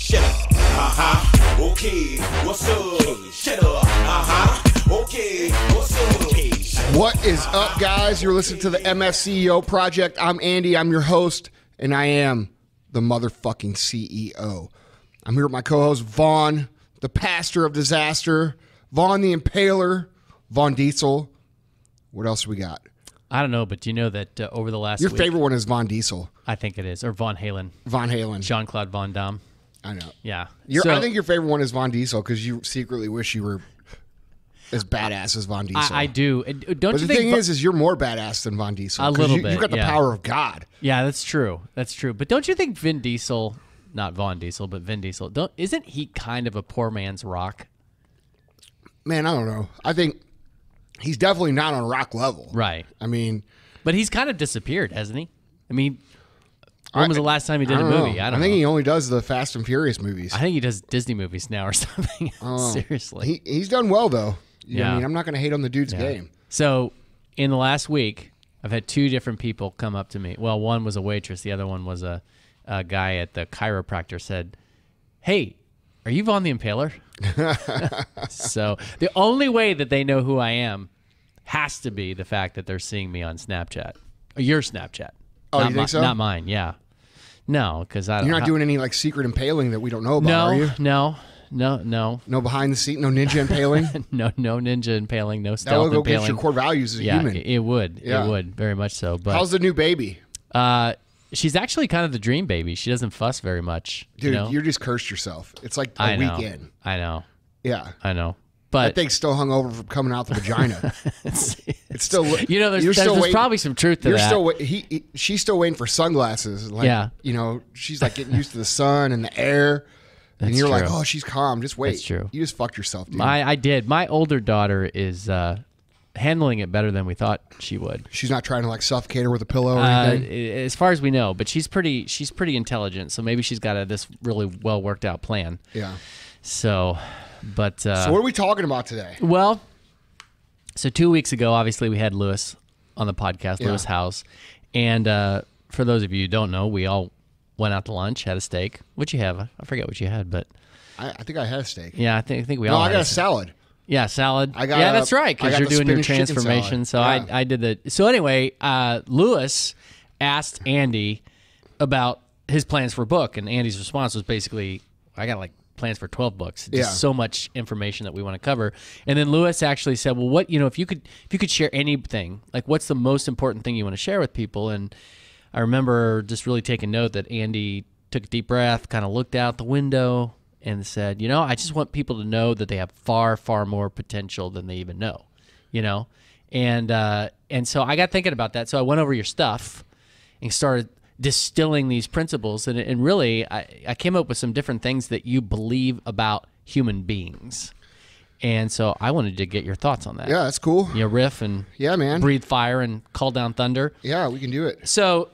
Shut up. Okay. What's up? Shut up. Okay. What's up? What is up, guys? You're listening to the MFCEO Project. I'm Andy. I'm your host, and I am the motherfucking CEO. I'm here with my co-host, Vaughn, the pastor of disaster, Vaughn the Impaler, Vaughn Diesel. What else we got? I don't know, but do you know that over the last Your week... favorite one is Vaughn Diesel. I think it is. Or Von Halen. Von Halen. Jean-Claude Van Damme. I know. Yeah. I think your favorite one is Vaughn Diesel because you secretly wish you were as badass as Vaughn Diesel. I do. Don't but you the think... thing is you're more badass than Vaughn Diesel. A little bit, You've got the power of God. Yeah, that's true. That's true. But don't you think Vin Diesel... Not Vaughn Diesel, but Vin Diesel. Isn't he kind of a poor man's Rock? Man, I don't know. I think he's definitely not on Rock level. Right. I mean... But he's kind of disappeared, hasn't he? I mean, when was the last time he did a movie? I think he only does the Fast and Furious movies. I think he does Disney movies now or something. Seriously. He's done well, though. Yeah. I mean, I'm not going to hate on the dude's game. So, in the last week, I've had two different people come up to me. Well, one was a waitress. The other one was a guy at the chiropractor said, "Hey, are you Vaughn the Impaler?" So the only way that they know who I am has to be the fact that they're seeing me on Snapchat. Or your Snapchat. Oh, you think so? Not mine, yeah. No, because I don't... You're not doing any like secret impaling that we don't know about, are you? No. No behind the scene, no ninja impaling? No ninja impaling, no That stealth would go impaling. against your core values as a human. It would. Yeah. It would, very much so. But how's the new baby? She's actually kind of the dream baby. She doesn't fuss very much. Dude, you know? you just cursed yourself. It's like a weekend. I know. Yeah. I know. But that thing's still hung over from coming out the vagina. it's still... You know, there's probably some truth to that. She's still waiting for sunglasses. Like, yeah. You know, she's like getting used to the sun and the air. And you're like, oh, she's calm. Just wait. That's true. You just fucked yourself, dude. I did. My older daughter is handling it better than we thought she would. She's not trying to like suffocate her with a pillow or anything? As far as we know, but she's pretty intelligent, so maybe she's got this really well worked out plan. Yeah. So, but... so what are we talking about today? Well, so 2 weeks ago, obviously, we had Lewis on the podcast, Lewis House. And for those of you who don't know, we all went out to lunch, had a steak. What'd you have? I forget what you had, but... I think I had a steak. Yeah, I think we all No, I had got a salad. Yeah, salad. Yeah, that's right, because you're doing your transformation. So yeah. I did the... So anyway, Lewis asked Andy about his plans for a book, and Andy's response was basically, I got like plans for 12 books. Just so much information that we want to cover. And then Lewis actually said, well, what, if you could share anything, like what's the most important thing you want to share with people? And I remember just really taking note that Andy took a deep breath, kind of looked out the window and said, I just want people to know that they have far, far more potential than they even know, And so I got thinking about that. So I went over your stuff and started distilling these principles. And really, I came up with some different things that you believe about human beings. And so I wanted to get your thoughts on that. Yeah, that's cool. Riff and man. breathe fire and call down thunder. Yeah, we can do it. So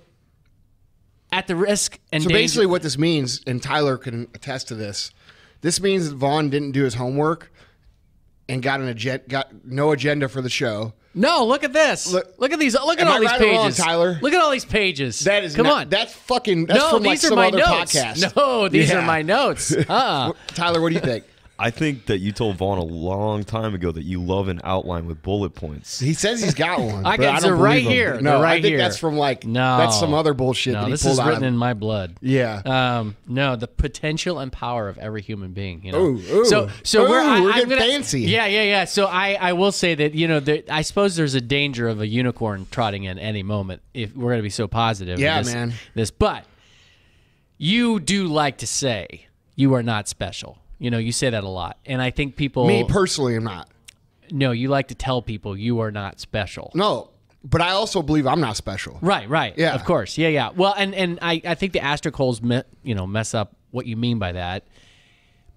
at the risk and danger... basically what this means, and Tyler can attest to this, this means that Vaughn didn't do his homework and got no agenda for the show. No, look at this. Look at these. Look at all these pages, wrong, Tyler? Look at all these pages. That is Come on. That's fucking. That's from like some other podcast. No, these are my notes. Tyler, what do you think? I think that you told Vaughn a long time ago that you love an outline with bullet points. He says he's got one. I got it right here. No, right I think here. that's from that's some other bullshit that he pulled out. This is written in my blood. Yeah. No, the potential and power of every human being. Ooh. So we're getting fancy. Yeah. So I will say that I suppose there's a danger of a unicorn trotting in any moment if we're going to be so positive. Yeah, man. But you do like to say you are not special. You say that a lot. And I think people... Me personally, I'm not. No, you like to tell people you are not special. No, but I also believe I'm not special. Right. Yeah. Of course. Yeah. Well, and I think the asterisk holes mess up what you mean by that.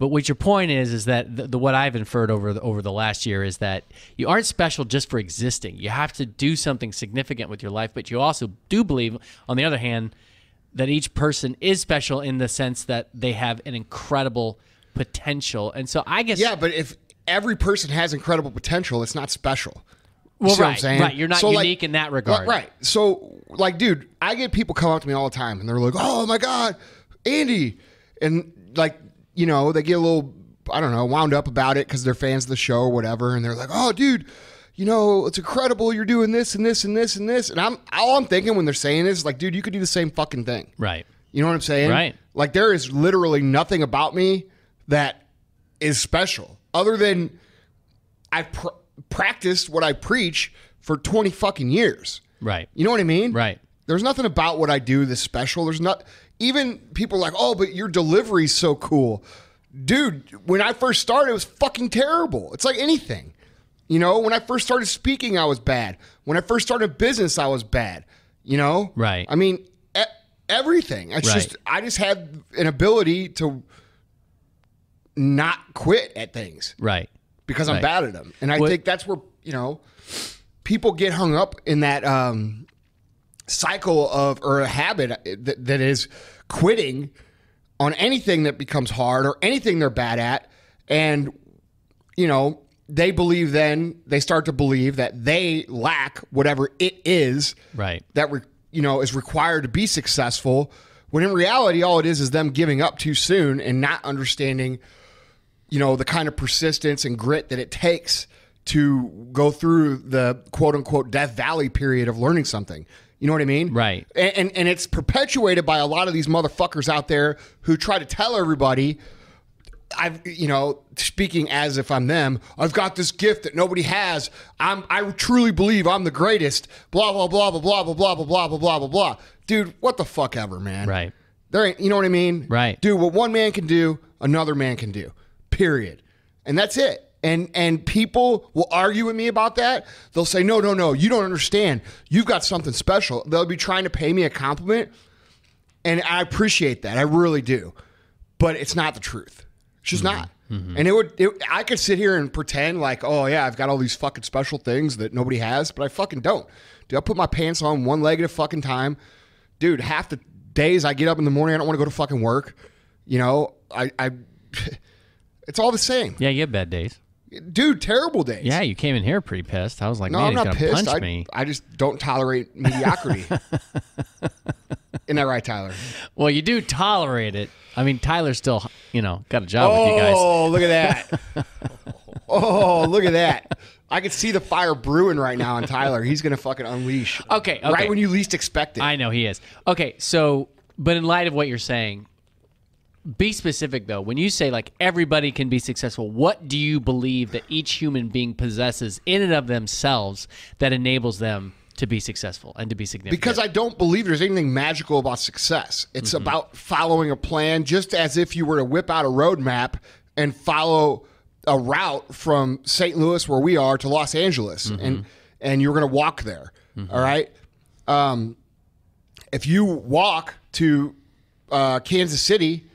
But what your point is that what I've inferred over the last year is that you aren't special just for existing. You have to do something significant with your life, but you also do believe, on the other hand, that each person is special in the sense that they have an incredible potential. And so I guess... Yeah, but if every person has incredible potential, it's not special. Well, see what I'm saying? Right. You're not unique in that regard. Right. So, dude, I get people come up to me all the time, and they're like, oh, my God, Andy, and like, you know, they get a little, I don't know, wound up about it because they're fans of the show or whatever, and they're like, oh, dude, you know, it's incredible you're doing this and this and this and this. And all I'm thinking when they're saying this is like, dude, you could do the same fucking thing. Right. You know what I'm saying? Right. Like, there is literally nothing about me that is special other than I've practiced what I preach for 20 fucking years. Right. You know what I mean? Right. There's nothing about what I do that's special. There's not, even people are like, oh, but your delivery's so cool. Dude, when I first started, it was fucking terrible. It's like anything. You know, when I first started speaking, I was bad. When I first started business, I was bad. You know? Right. I mean, everything. It's just, I just had an ability to not quit at things. Right. Because I'm bad at them. And I think that's where, you know, people get hung up in that cycle of, or a habit that is quitting on anything that becomes hard or anything they're bad at. And, you know, they start to believe that they lack whatever it is that, you know, is required to be successful. When in reality, all it is them giving up too soon and not understanding, you know, the kind of persistence and grit that it takes to go through the quote unquote Death Valley period of learning something. You know what I mean? Right. And it's perpetuated by a lot of these motherfuckers out there who try to tell everybody, you know, speaking as if I'm them, I've got this gift that nobody has. I truly believe I'm the greatest. Blah, blah, blah, blah, blah, blah, blah, blah, blah, blah, blah, blah, blah. Dude, what the fuck ever, man. Right. There ain't, you know what I mean? Right. Dude, what one man can do, another man can do. Period. And that's it. And people will argue with me about that. They'll say, no, you don't understand. You've got something special. They'll be trying to pay me a compliment. And I appreciate that. I really do. But it's not the truth. It's just not. Mm-hmm. And I could sit here and pretend like, oh yeah, I've got all these fucking special things that nobody has, but I fucking don't. Dude, I put my pants on one leg at a fucking time. Dude, half the days I get up in the morning, I don't want to go to fucking work. You know, I it's all the same. Yeah, you have bad days. Dude, terrible days. Yeah, you came in here pretty pissed. I was like, no, man, I'm he's not gonna pissed. punch me. I just don't tolerate mediocrity. Isn't that right, Tyler? Well, you do tolerate it. I mean, Tyler's still, you know, got a job with you guys. Oh, look at that. Oh, look at that. I could see the fire brewing right now on Tyler. He's going to fucking unleash. Okay. Right when you least expect it. I know he is. Okay, so, but in light of what you're saying, be specific, though. When you say, like, everybody can be successful, what do you believe that each human being possesses in and of themselves that enables them to be successful and to be significant? Because I don't believe there's anything magical about success. It's about following a plan, just as if you were to whip out a roadmap and follow a route from St. Louis, where we are, to Los Angeles, and you're going to walk there. All right. If you walk to Kansas City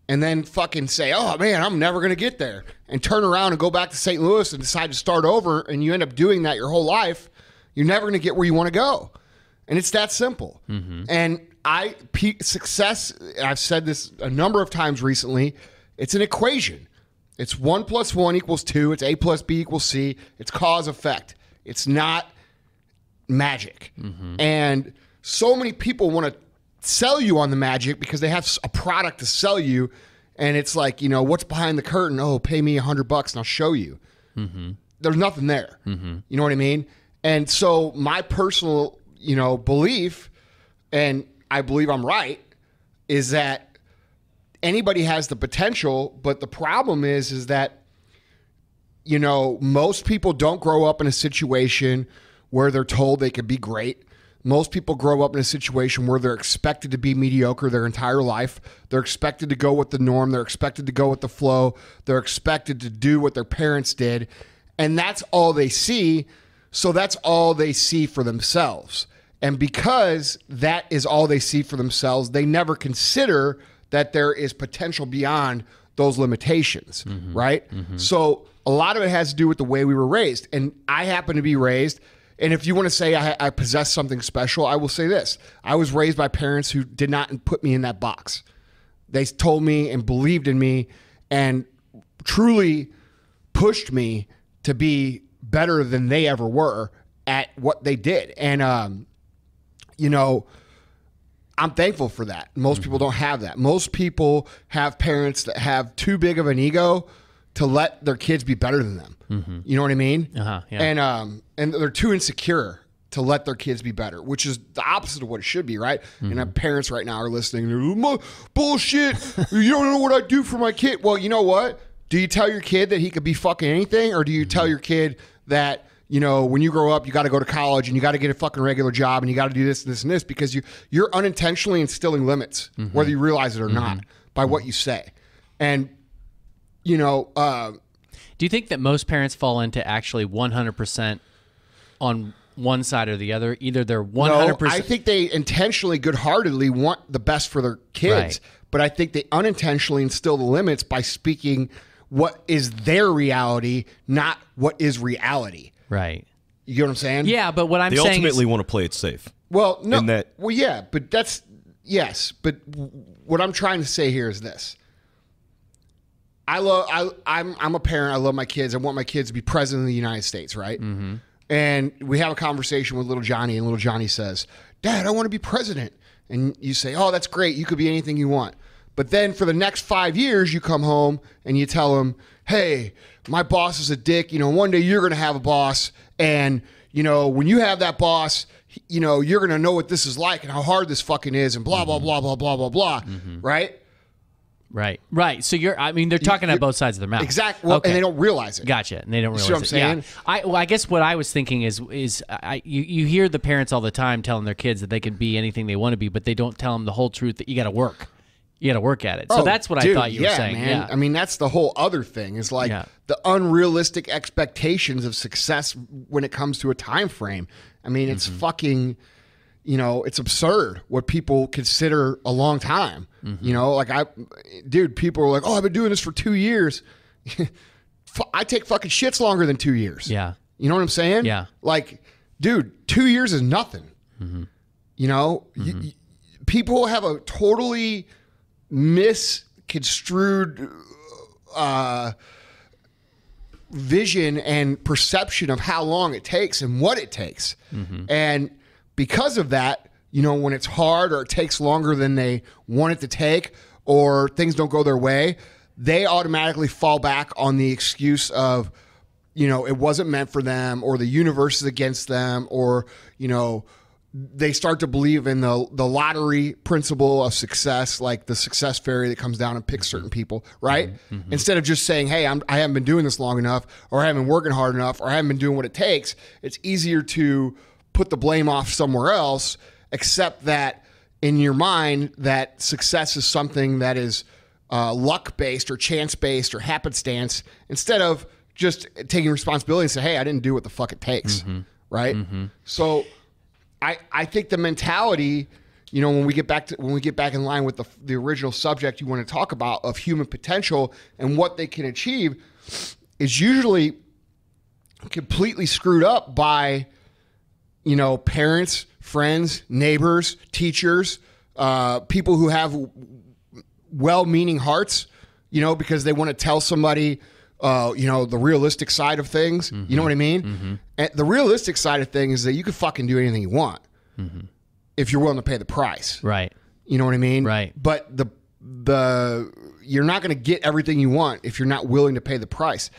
and then fucking say, oh man, I'm never going to get there, and turn around and go back to St. Louis and decide to start over, and you end up doing that your whole life, you're never going to get where you want to go. And it's that simple. And success, I've said this a number of times recently, it's an equation. It's 1 + 1 = 2. It's A + B = C. It's cause effect. It's not magic. And so many people want to sell you on the magic because they have a product to sell you. And it's like, you know, what's behind the curtain? Oh, pay me $100 and I'll show you. There's nothing there. You know what I mean? And so my personal, you know, belief, and I believe I'm right, is that anybody has the potential, but the problem is that, you know, most people don't grow up in a situation where they're told they could be great. Most people grow up in a situation where they're expected to be mediocre their entire life. They're expected to go with the norm. They're expected to go with the flow. They're expected to do what their parents did. And that's all they see. So that's all they see for themselves. And because that is all they see for themselves, they never consider that there is potential beyond those limitations, right? So a lot of it has to do with the way we were raised. And I happen to be raised, and if you want to say I possess something special, I will say this. I was raised by parents who did not put me in that box. They told me and believed in me and truly pushed me to be better than they ever were at what they did. And, you know, I'm thankful for that. Most people don't have that. Most people have parents that have too big of an ego to let their kids be better than them. You know what I mean? Yeah. And they're too insecure to let their kids be better, which is the opposite of what it should be, right? And parents right now are listening. They're, bullshit. You don't know what I do for my kid. Well, you know what? Do you tell your kid that he could be fucking anything, or do you tell your kid that, you know, when you grow up, you got to go to college and you got to get a fucking regular job and you got to do this, this, and this, because you're unintentionally instilling limits, whether you realize it or not, by what you say. And, you know, do you think that most parents fall into actually 100% on one side or the other? Either they're 100%. No, I think they intentionally, good-heartedly want the best for their kids, Right. but I think they unintentionally instill the limits by speaking what is their reality, not what is reality. Right. You get what I'm saying? Yeah, but what I'm They saying ultimately is, want to play it safe. Well, no. In that- Well, yeah, but that's yes. But what I'm trying to say here is this: I'm a parent. I love my kids. I want my kids to be president of the United States, right? And we have a conversation with little Johnny, and little Johnny says, "Dad, I want to be president." And you say, "Oh, that's great. You could be anything you want." But then for the next 5 years, you come home and you tell him, "Hey, my boss is a dick. You know, one day you're going to have a boss. And, you know, when you have that boss, you know, you're going to know what this is like and how hard this fucking is and blah, blah, blah, blah, blah, blah, blah." Right? Right. So they're talking out both sides of their mouth. Exactly. Well, Okay. and they don't realize it. Gotcha. And they don't realize See what I'm saying? Yeah. I guess what I was thinking is you hear the parents all the time telling their kids that they can be anything they want to be, but they don't tell them the whole truth that you got to work. You got to work at it. So that's what Dude, I thought you were saying. Man. Yeah. I mean, that's the whole other thing is like the unrealistic expectations of success when it comes to a time frame. I mean, it's fucking, you know, it's absurd what people consider a long time. You know, like people are like, "Oh, I've been doing this for 2 years." I take fucking shits longer than 2 years. Yeah. You know what I'm saying? Yeah. Like, dude, 2 years is nothing. You know, people have a totally misconstrued vision and perception of how long it takes and what it takes. And because of that, you know, when it's hard or it takes longer than they want it to take or things don't go their way, they automatically fall back on the excuse of, you know, it wasn't meant for them, or the universe is against them, or, you know, they start to believe in the lottery principle of success, like the success fairy that comes down and picks certain people, right? Instead of just saying, "Hey, I haven't been doing this long enough, or I haven't been working hard enough, or I haven't been doing what it takes," it's easier to put the blame off somewhere else, except that in your mind that success is something that is luck-based or chance-based or happenstance, instead of just taking responsibility and say, "Hey, I didn't do what the fuck it takes," right? So I think the mentality, you know, when we get back in line with the original subject you want to talk about of human potential and what they can achieve, is usually completely screwed up by, you know, parents, friends, neighbors, teachers, people who have well-meaning hearts, you know, because they want to tell somebody, you know, the realistic side of things. You know what I mean? And the realistic side of things is that you can fucking do anything you want if you're willing to pay the price. Right. You know what I mean? Right. But you're not going to get everything you want if you're not willing to pay the price.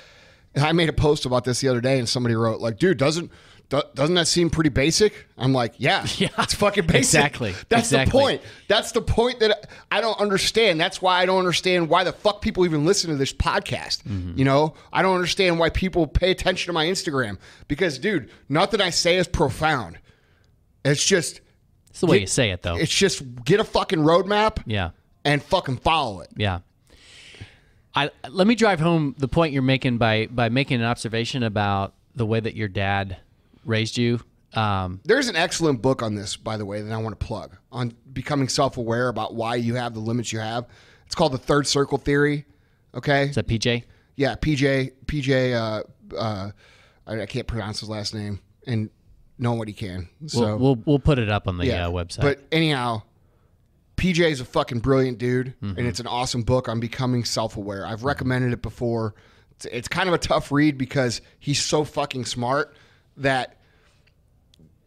And I made a post about this the other day, and somebody wrote, like, "Dude, doesn't that seem pretty basic?" I'm like, yeah, it's fucking basic. Exactly. That's the point. That's the point that I don't understand. That's why I don't understand why the fuck people even listen to this podcast. You know, I don't understand why people pay attention to my Instagram, because, dude, nothing I say is profound. It's just, It's the way you say it, though. it's just get a fucking roadmap Yeah. and fucking follow it. Yeah. Let me drive home the point you're making by making an observation about the way that your dad raised you. There's an excellent book on this, by the way, that I want to plug, on becoming self-aware about why you have the limits you have. It's called The Third Circle Theory. Okay. Is that PJ? Yeah, PJ. I can't pronounce his last name, and nobody can. So We'll put it up on the website. But anyhow, PJ is a fucking brilliant dude, and it's an awesome book on becoming self-aware. I've recommended it before. It's kind of a tough read because he's so fucking smart that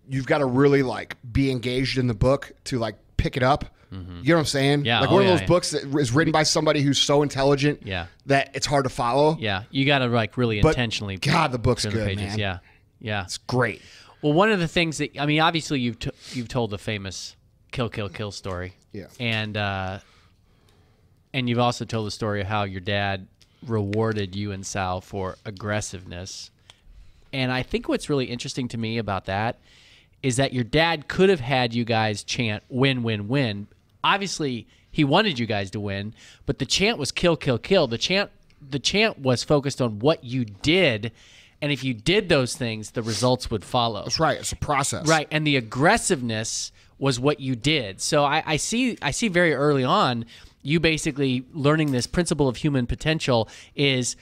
you've got to really like be engaged in the book to like pick it up. You know what I'm saying? Yeah. Like one of those books that is written by somebody who's so intelligent that it's hard to follow. Yeah. You got to like really intentionally. God, the book's turn good, the pages. man. Yeah. Yeah. It's great. Well, one of the things that, I mean, obviously you've told the famous kill, kill, kill story. Yeah. And you've also told the story of how your dad rewarded you and Sal for aggressiveness. And I think what's really interesting to me about that is that your dad could have had you guys chant win, win, win. Obviously, he wanted you guys to win, but the chant was kill, kill, kill. The chant was focused on what you did, and if you did those things, the results would follow. That's right. It's a process. Right, and the aggressiveness was what you did. So I see very early on you basically learning this principle of human potential is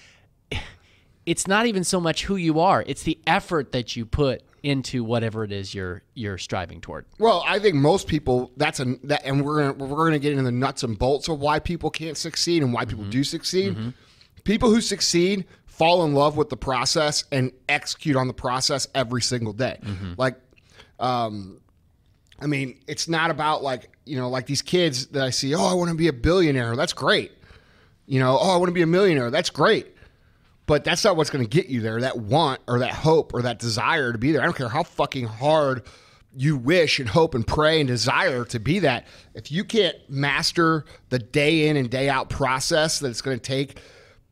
it's not even so much who you are, it's the effort that you put into whatever it is you're striving toward. Well, I think most people and we're gonna get into the nuts and bolts of why people can't succeed and why people do succeed. People who succeed fall in love with the process and execute on the process every single day. Like, I mean, it's not about like these kids that I see. Oh, I want to be a billionaire. That's great. Oh, I want to be a millionaire. That's great. But that's not what's going to get you there, that want or that hope or that desire to be there. I don't care how fucking hard you wish and hope and pray and desire to be that. If you can't master the day in and day out process that it's going to take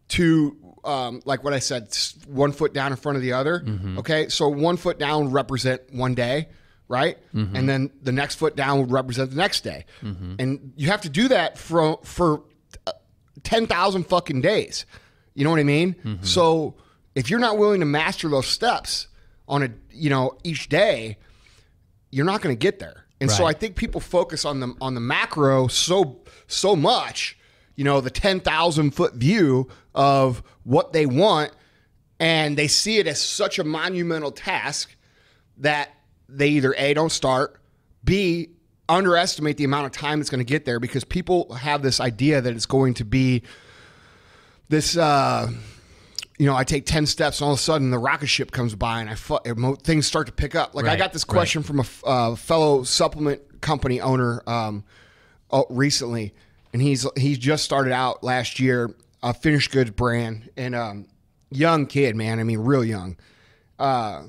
to, like what I said, 1 foot down in front of the other, okay? So 1 foot down would represent one day, right? And then the next foot down would represent the next day. And you have to do that for 10,000 fucking days. You know what I mean? So if you're not willing to master those steps on each day, you're not going to get there. And so I think people focus on the macro so much, the 10,000 foot view of what they want, and they see it as such a monumental task that they either A, don't start, B, underestimate the amount of time it's going to get there, because people have this idea that it's going to be this, I take 10 steps and all of a sudden the rocket ship comes by and things start to pick up. Like I got this question from a fellow supplement company owner recently, and he's just started out last year, a finished goods brand, and young kid, man. I mean, real young. I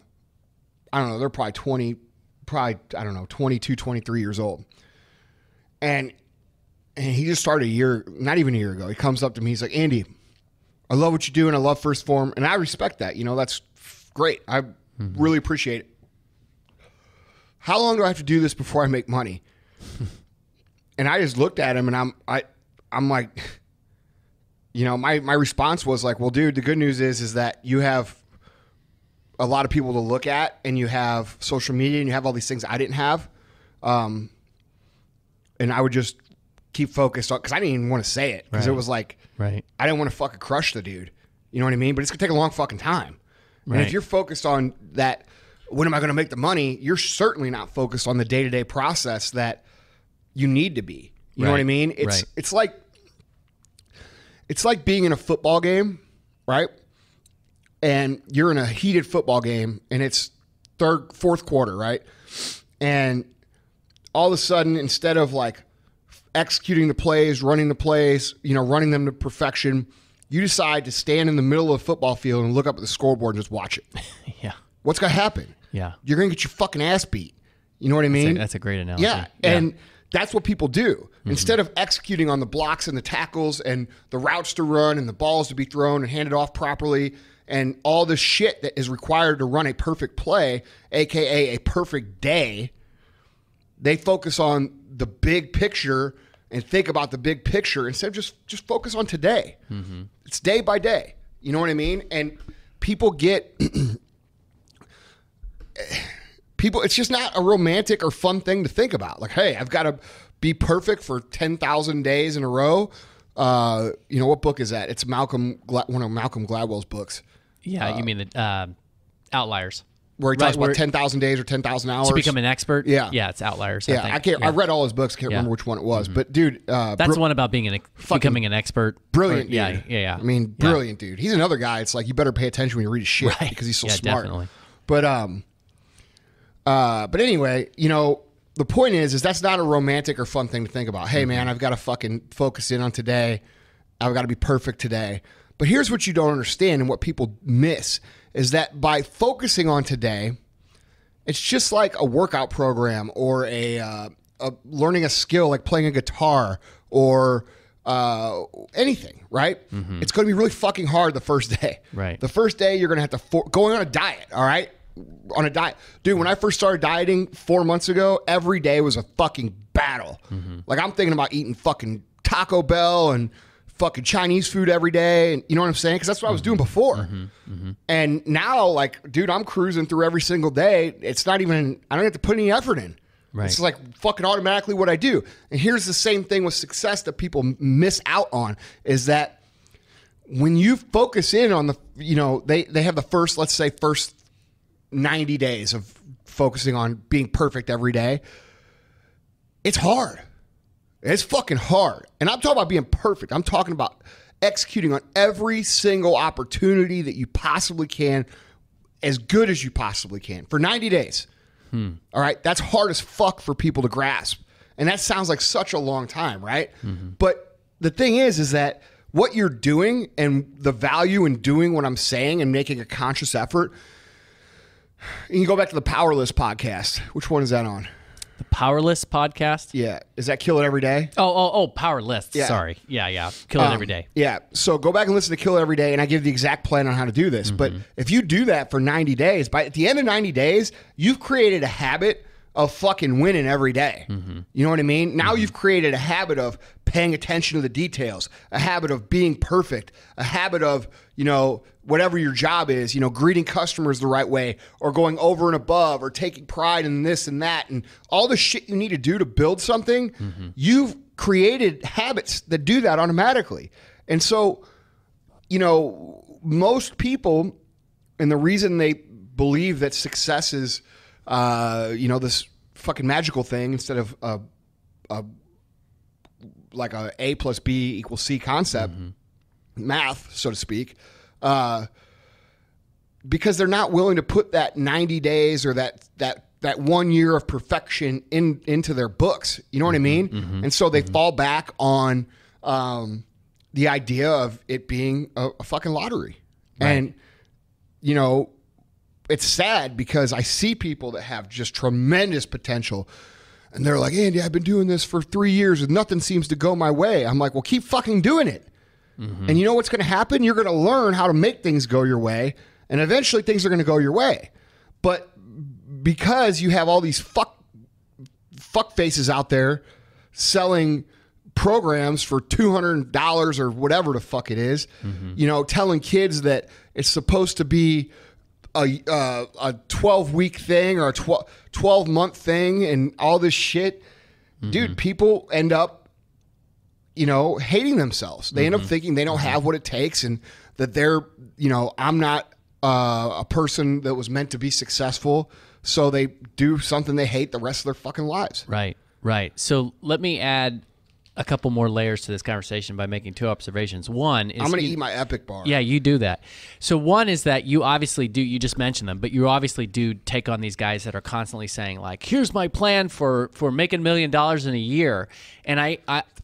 don't know. They're probably 22, 23 years old. And he just started not even a year ago. He comes up to me. He's like, Andy, I love what you do, and I love First Form, and I respect that. That's great. I really appreciate it. How long do I have to do this before I make money? And I just looked at him, and I'm like, my response was like, well, dude, the good news is that you have a lot of people to look at, and you have social media, and you have all these things I didn't have. And I would just keep focused on, because I didn't even want to say it, because it was like, I didn't want to fucking crush the dude. You know what I mean? But it's going to take a long fucking time. And if you're focused on that, when am I going to make the money? You're certainly not focused on the day-to-day process that you need to be. You know what I mean? It's like being in a football game, right? And you're in a heated football game, and it's fourth quarter, right? And all of a sudden, instead of like executing the plays, running the plays, running them to perfection, you decide to stand in the middle of the football field and look up at the scoreboard and just watch it. Yeah. What's going to happen? Yeah. You're going to get your fucking ass beat. You know what I mean? That's a great analogy. Yeah. And that's what people do. Instead of executing on the blocks and the tackles and the routes to run and the balls to be thrown and handed off properly and all the shit that is required to run a perfect play, AKA a perfect day, they focus on the big picture and think about the big picture instead of just focus on today. It's day by day. You know what I mean? And people it's just not a romantic or fun thing to think about. Like, hey, I've got to be perfect for 10,000 days in a row. What book is that? It's one of Malcolm Gladwell's books. Yeah, you mean the Outliers. Where he talks about 10,000 days or 10,000 hours. To become an expert? Yeah. Yeah, it's Outliers, Yeah, I think. I read all his books. I can't remember which one it was. But, dude. That's the one about becoming an expert. Brilliant, dude. Yeah. I mean, brilliant, dude. He's another guy. It's like, you better pay attention when you read his shit because he's so smart. Definitely. But anyway, the point is that's not a romantic or fun thing to think about. Hey, man, I've got to fucking focus in on today. I've got to be perfect today. But here's what you don't understand and what people miss is that by focusing on today, it's just like a workout program or a learning a skill like playing a guitar or anything, right? It's going to be really fucking hard the first day. Right. The first day you're going to have to going on a diet, all right? On a diet. Dude, when I first started dieting 4 months ago, every day was a fucking battle. Like I'm thinking about eating fucking Taco Bell and fucking Chinese food every day. And you know what I'm saying? Because that's what I was doing before. And now, like, dude, I'm cruising through every single day. It's not even, I don't have to put any effort in. Right. It's like fucking automatically what I do. And here's the same thing with success that people miss out on is that when you focus in on the, you know, they have the first, let's say first 90 days of focusing on being perfect every day. It's hard. It's fucking hard. And I'm talking about being perfect. I'm talking about executing on every single opportunity that you possibly can, as good as you possibly can for 90 days. All right. That's hard as fuck for people to grasp. And that sounds like such a long time, right? But the thing is that what you're doing and the value in doing what I'm saying and making a conscious effort. You can go back to the Powerless podcast. Which one is that on? The Powerless podcast? Yeah. Is that Kill It Every Day? Oh, Powerless. Yeah. Sorry. Yeah. Kill It Every Day. Yeah. So go back and listen to Kill It Every Day, and I give the exact plan on how to do this. But if you do that for 90 days, at the end of 90 days, you've created a habit of fucking winning every day. You know what I mean? Now you've created a habit of paying attention to the details, a habit of being perfect, a habit of, you know, whatever your job is, you know, greeting customers the right way or going over and above or taking pride in this and that and all the shit you need to do to build something. You've created habits that do that automatically. And so, you know, most people, and the reason they believe that success is, you know, this fucking magical thing instead of like a A plus B equals C concept, math, so to speak, because they're not willing to put that 90 days or that 1 year of perfection into their books. You know what I mean? And so they fall back on the idea of it being a fucking lottery. Right. And, you know, it's sad because I see people that have just tremendous potential and they're like, Andy, I've been doing this for 3 years and nothing seems to go my way. I'm like, well, keep fucking doing it. And you know what's going to happen? You're going to learn how to make things go your way, and eventually things are going to go your way. But because you have all these fuck faces out there selling programs for $200 or whatever the fuck it is, you know, telling kids that it's supposed to be a 12-week thing or a 12-month thing and all this shit, dude, people end up, you know, hating themselves. They end up thinking they don't have what it takes and that they're, you know, I'm not a person that was meant to be successful. So they do something they hate the rest of their fucking lives. Right. So let me add a couple more layers to this conversation by making two observations. One is I'm going to eat my Epic bar. Yeah, you do that. So one is that you obviously do, you just mentioned them, but you obviously do take on these guys that are constantly saying like, here's my plan for making $1 million in a year. And I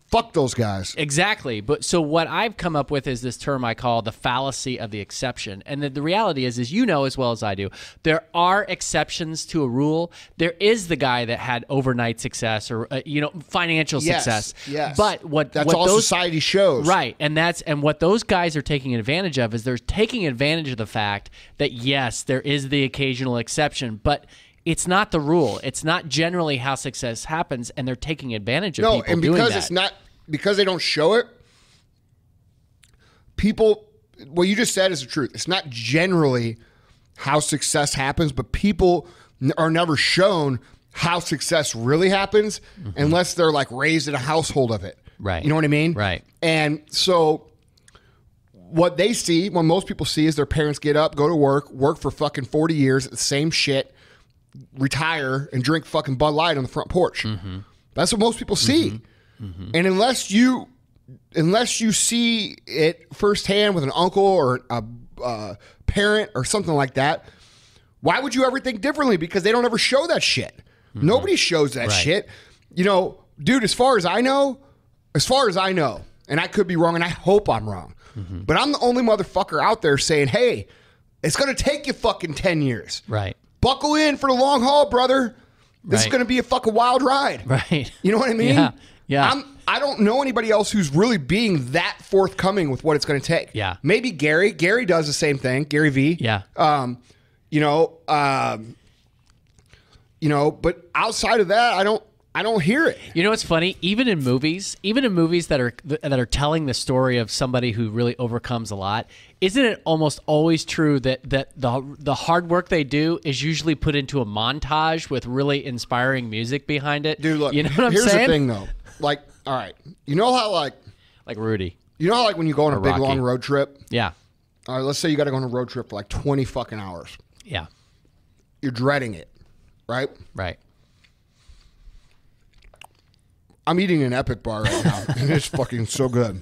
fuck those guys. Exactly. But so what I've come up with is this term I call the fallacy of the exception. And the reality is you know as well as I do, there are exceptions to a rule. There is the guy that had overnight success or you know, financial success. Yes. But that's all society shows. Right. And what those guys are taking advantage of is they're taking advantage of the fact that yes, there is the occasional exception, but it's not the rule. It's not generally how success happens, and they're taking advantage of people doing that. No, and because it's not, because they don't show it, people, what you just said is the truth. It's not generally how success happens, but people are never shown how success really happens unless they're like raised in a household of it. Right. You know what I mean? Right. And so what they see, what most people see is their parents get up, go to work for fucking 40 years, the same shit, retire and drink fucking Bud Light on the front porch. That's what most people see. And unless you see it firsthand with an uncle or a parent or something like that, why would you ever think differently? Because they don't ever show that shit. Nobody shows that shit. You know, dude, as far as I know, and I could be wrong, and I hope I'm wrong, but I'm the only motherfucker out there saying, hey, it's going to take you fucking 10 years. Right. Buckle in for the long haul, brother. This is Right. going to be a fucking wild ride. Right. You know what I mean? Yeah. Yeah. I don't know anybody else who's really being that forthcoming with what it's going to take. Yeah. Maybe Gary. Gary does the same thing. Gary V. Yeah. You know, but outside of that, I don't hear it. You know what's funny? Even in movies that are telling the story of somebody who really overcomes a lot, isn't it almost always true that the hard work they do is usually put into a montage with really inspiring music behind it? Dude, look, you know what I'm here's saying? the thing though. Like, all right, you know how like Rudy. you know how like when you go on a big Rocky. long road trip, Yeah. all right, let's say you got to go on a road trip for like 20 fucking hours. Yeah. You're dreading it, right? Right. I'm eating an Epic bar right now, and it's fucking so good.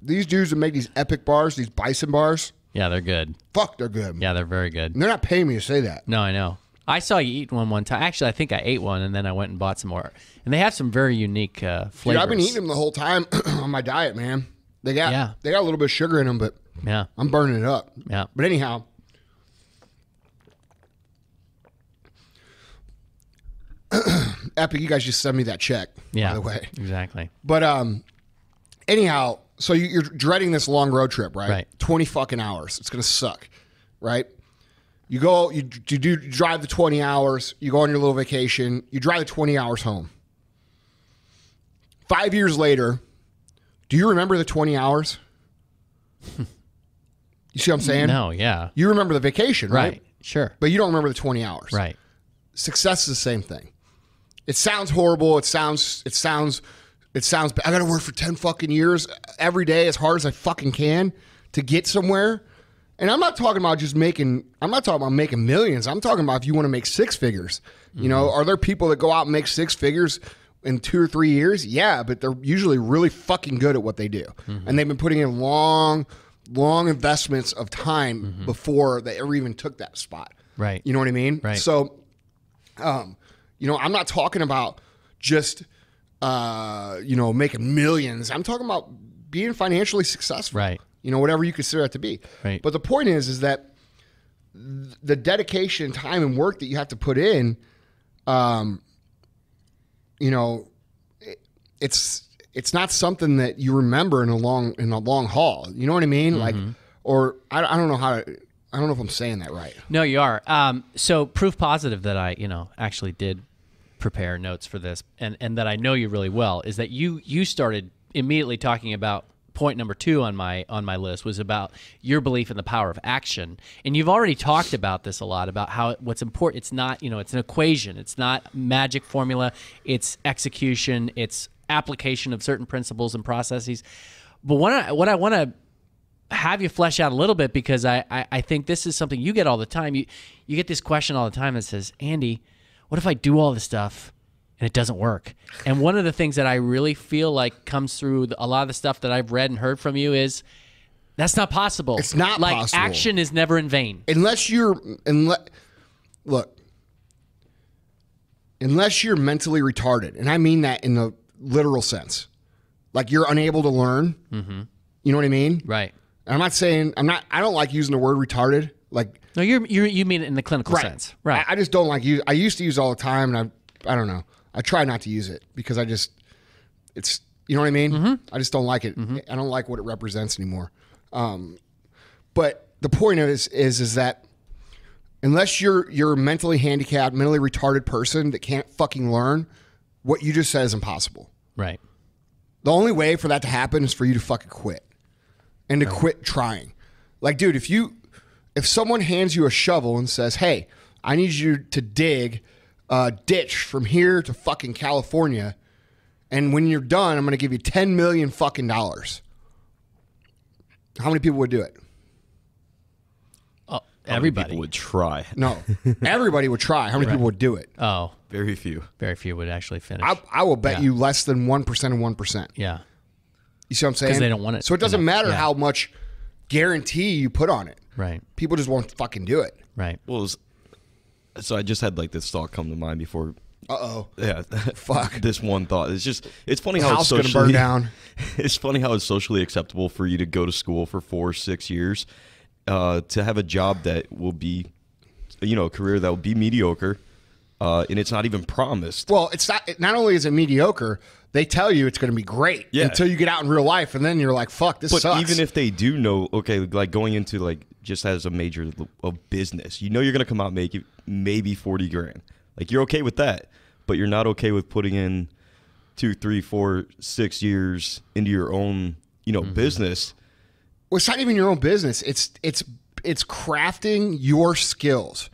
These dudes that make these Epic bars, these bison bars, Yeah, they're good. fuck, they're good. Yeah, they're very good. And they're not paying me to say that. No, I know. I saw you eat one time. Actually, I think I ate one, and then I went and bought some more. And they have some very unique flavors. Dude, I've been eating them the whole time on my diet, man. They got Yeah. a little bit of sugar in them, but Yeah. I'm burning it up. Yeah. But anyhow, Epic, you guys just send me that check, Yeah. by the way. Exactly. But anyhow, so you're dreading this long road trip, right? Right. 20 fucking hours. It's gonna suck, right? You go, you drive the 20 hours. You go on your little vacation. You drive the 20 hours home. 5 years later, do you remember the 20 hours? You see what I'm saying? No, yeah. You remember the vacation, right? Right. Sure. But you don't remember the 20 hours. Right. Success is the same thing. It sounds horrible. It sounds bad. I got to work for 10 fucking years every day as hard as I fucking can to get somewhere. And I'm not talking about making millions. I'm talking about if you want to make six figures. You know, are there people that go out and make six figures in 2 or 3 years? Yeah, but they're usually really fucking good at what they do. And they've been putting in long investments of time before they ever even took that spot. Right. You know what I mean? Right. So, you know, I'm not talking about just, you know, making millions. I'm talking about being financially successful. Right. You know, whatever you consider that to be. Right. But the point is that the dedication, time, and work that you have to put in, you know, it's not something that you remember in a long haul. You know what I mean? Like, or I don't know how to. I don't know if I'm saying that right. No, you are. So proof positive that I, actually did prepare notes for this, and that I know you really well, is that you started immediately talking about point number 2 on my list was about your belief in the power of action. And you've already talked about this a lot, about how what's important. It's not, it's an equation. It's not magic formula. It's execution. It's application of certain principles and processes. But what I want to have you flesh out a little bit, because I think this is something you get all the time. You get this question all the time that says, Andy, what if I do all this stuff and it doesn't work? And one of the things that I really feel like comes through a lot of the stuff that I've read and heard from you is that's not possible. It's not like possible. Action is never in vain. Unless you're mentally retarded, and I mean that in the literal sense, like you're unable to learn. Mm-hmm. You know what I mean? Right. And I'm not saying I don't like using the word retarded. Like, no, you mean it in the clinical sense, right? I just don't like use. I used to use it all the time, and I don't know. I try not to use it because it's you know what I mean. Mm-hmm. I just don't like it. Mm-hmm. I don't like what it represents anymore. But the point of it is that unless you're a mentally handicapped, mentally retarded person that can't fucking learn, what you just said is impossible. Right. The only way for that to happen is for you to fucking quit and to quit trying. Like, dude, if someone hands you a shovel and says, hey, I need you to dig a ditch from here to fucking California, and when you're done, I'm going to give you $10 million fucking dollars. How many people would do it? Oh, everybody people would try. No, everybody would try. How many people would do it? Oh, Very few. very few would actually finish. I will bet you less than 1% of 1%. Yeah. You see what I'm saying? 'Cause they don't want it So it doesn't enough. matter Yeah. how much guarantee you put on it. Right. People just won't fucking do it. Right. Well, So I just had like this thought come to mind before. Yeah. Fuck. This one thought. It's funny The how house it's is gonna burn down. It's funny how it's socially acceptable for you to go to school for 4 or 6 years, to have a job that will be, a career that will be mediocre, and it's not even promised. Well, it's not only is it mediocre, they tell you it's going to be great until you get out in real life, and then you're like, fuck, this sucks. But even if they do know, okay, like going into like just as a major of business, you're going to come out making maybe 40 grand. Like you're okay with that, but you're not okay with putting in 2, 3, 4, 6 years into your own, business. Well, it's not even your own business. It's crafting your skills.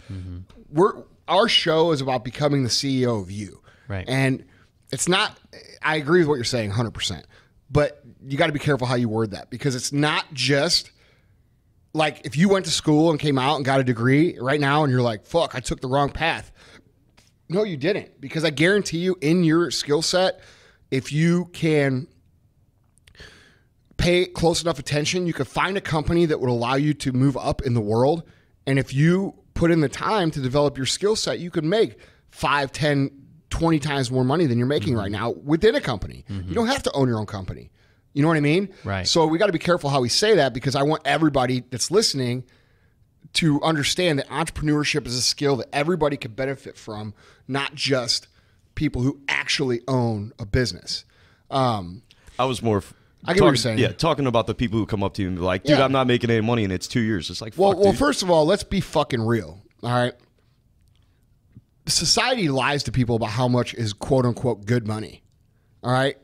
Our show is about becoming the CEO of you. Right. And it's not, I agree with what you're saying 100%, but you got to be careful how you word that, because it's not just like if you went to school and came out and got a degree right now and you're like, fuck, I took the wrong path. No, you didn't, because I guarantee you in your skill set, if you can pay close enough attention, you could find a company that would allow you to move up in the world. And if you put in the time to develop your skill set, you could make 5, 10, 20 times more money than you're making right now within a company. You don't have to own your own company. You know what I mean? Right. So we got to be careful how we say that, because I want everybody that's listening to understand that entrepreneurship is a skill that everybody could benefit from, not just people who actually own a business. I was more... I get what you're saying. Yeah, talking about the people who come up to you and be like, dude, I'm not making any money and it's 2 years. It's like, fuck, well, dude. first of all, let's be fucking real. All right. Society lies to people about how much is quote unquote good money. All right.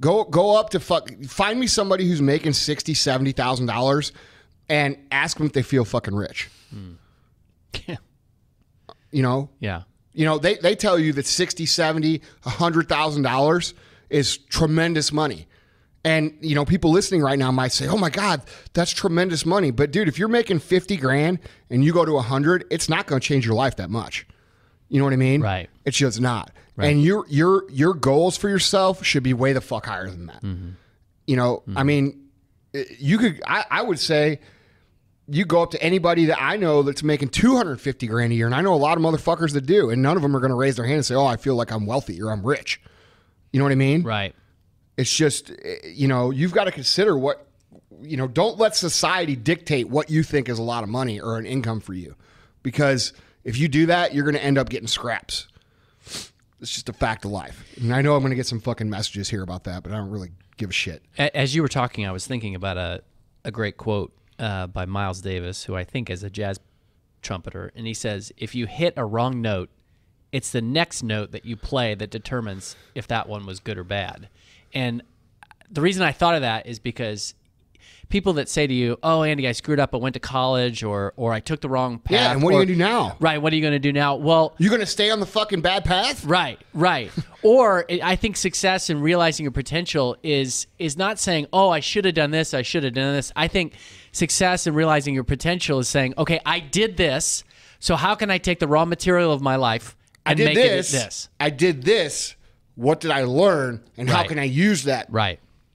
Go up to find me somebody who's making $60,000, $70,000 and ask them if they feel fucking rich. Yeah. Yeah. They tell you that $60,000, $70,000, $100,000 is tremendous money. And, people listening right now might say, oh my God, that's tremendous money. But dude, if you're making 50 grand and you go to 100, it's not going to change your life that much. You know what I mean? Right. It's just not. Right. And your goals for yourself should be way the fuck higher than that. I mean, I would say you go up to anybody that I know that's making 250 grand a year. And I know a lot of motherfuckers that do. And none of them are going to raise their hand and say, oh, I feel like I'm wealthy or I'm rich. You know what I mean? Right. It's just, you've got to consider don't let society dictate what you think is a lot of money or an income for you. Because if you do that, you're going to end up getting scraps. It's just a fact of life. And I know I'm going to get some fucking messages here about that, but I don't really give a shit. As you were talking, I was thinking about a great quote by Miles Davis, who I think is a jazz trumpeter. And he says, if you hit a wrong note, it's the next note that you play that determines if that one was good or bad. And the reason I thought of that is because people that say to you, oh, Andy, I screwed up, I went to college, or I took the wrong path. Yeah, and what are you going to do now? Right, what are you going to do now? Well, you're going to stay on the fucking bad path? Right. Or I think success and realizing your potential is not saying, oh, I should have done this, I should have done this. I think success and realizing your potential is saying, okay, I did this, so how can I take the raw material of my life and make it this? I did this. What did I learn, and how can I use that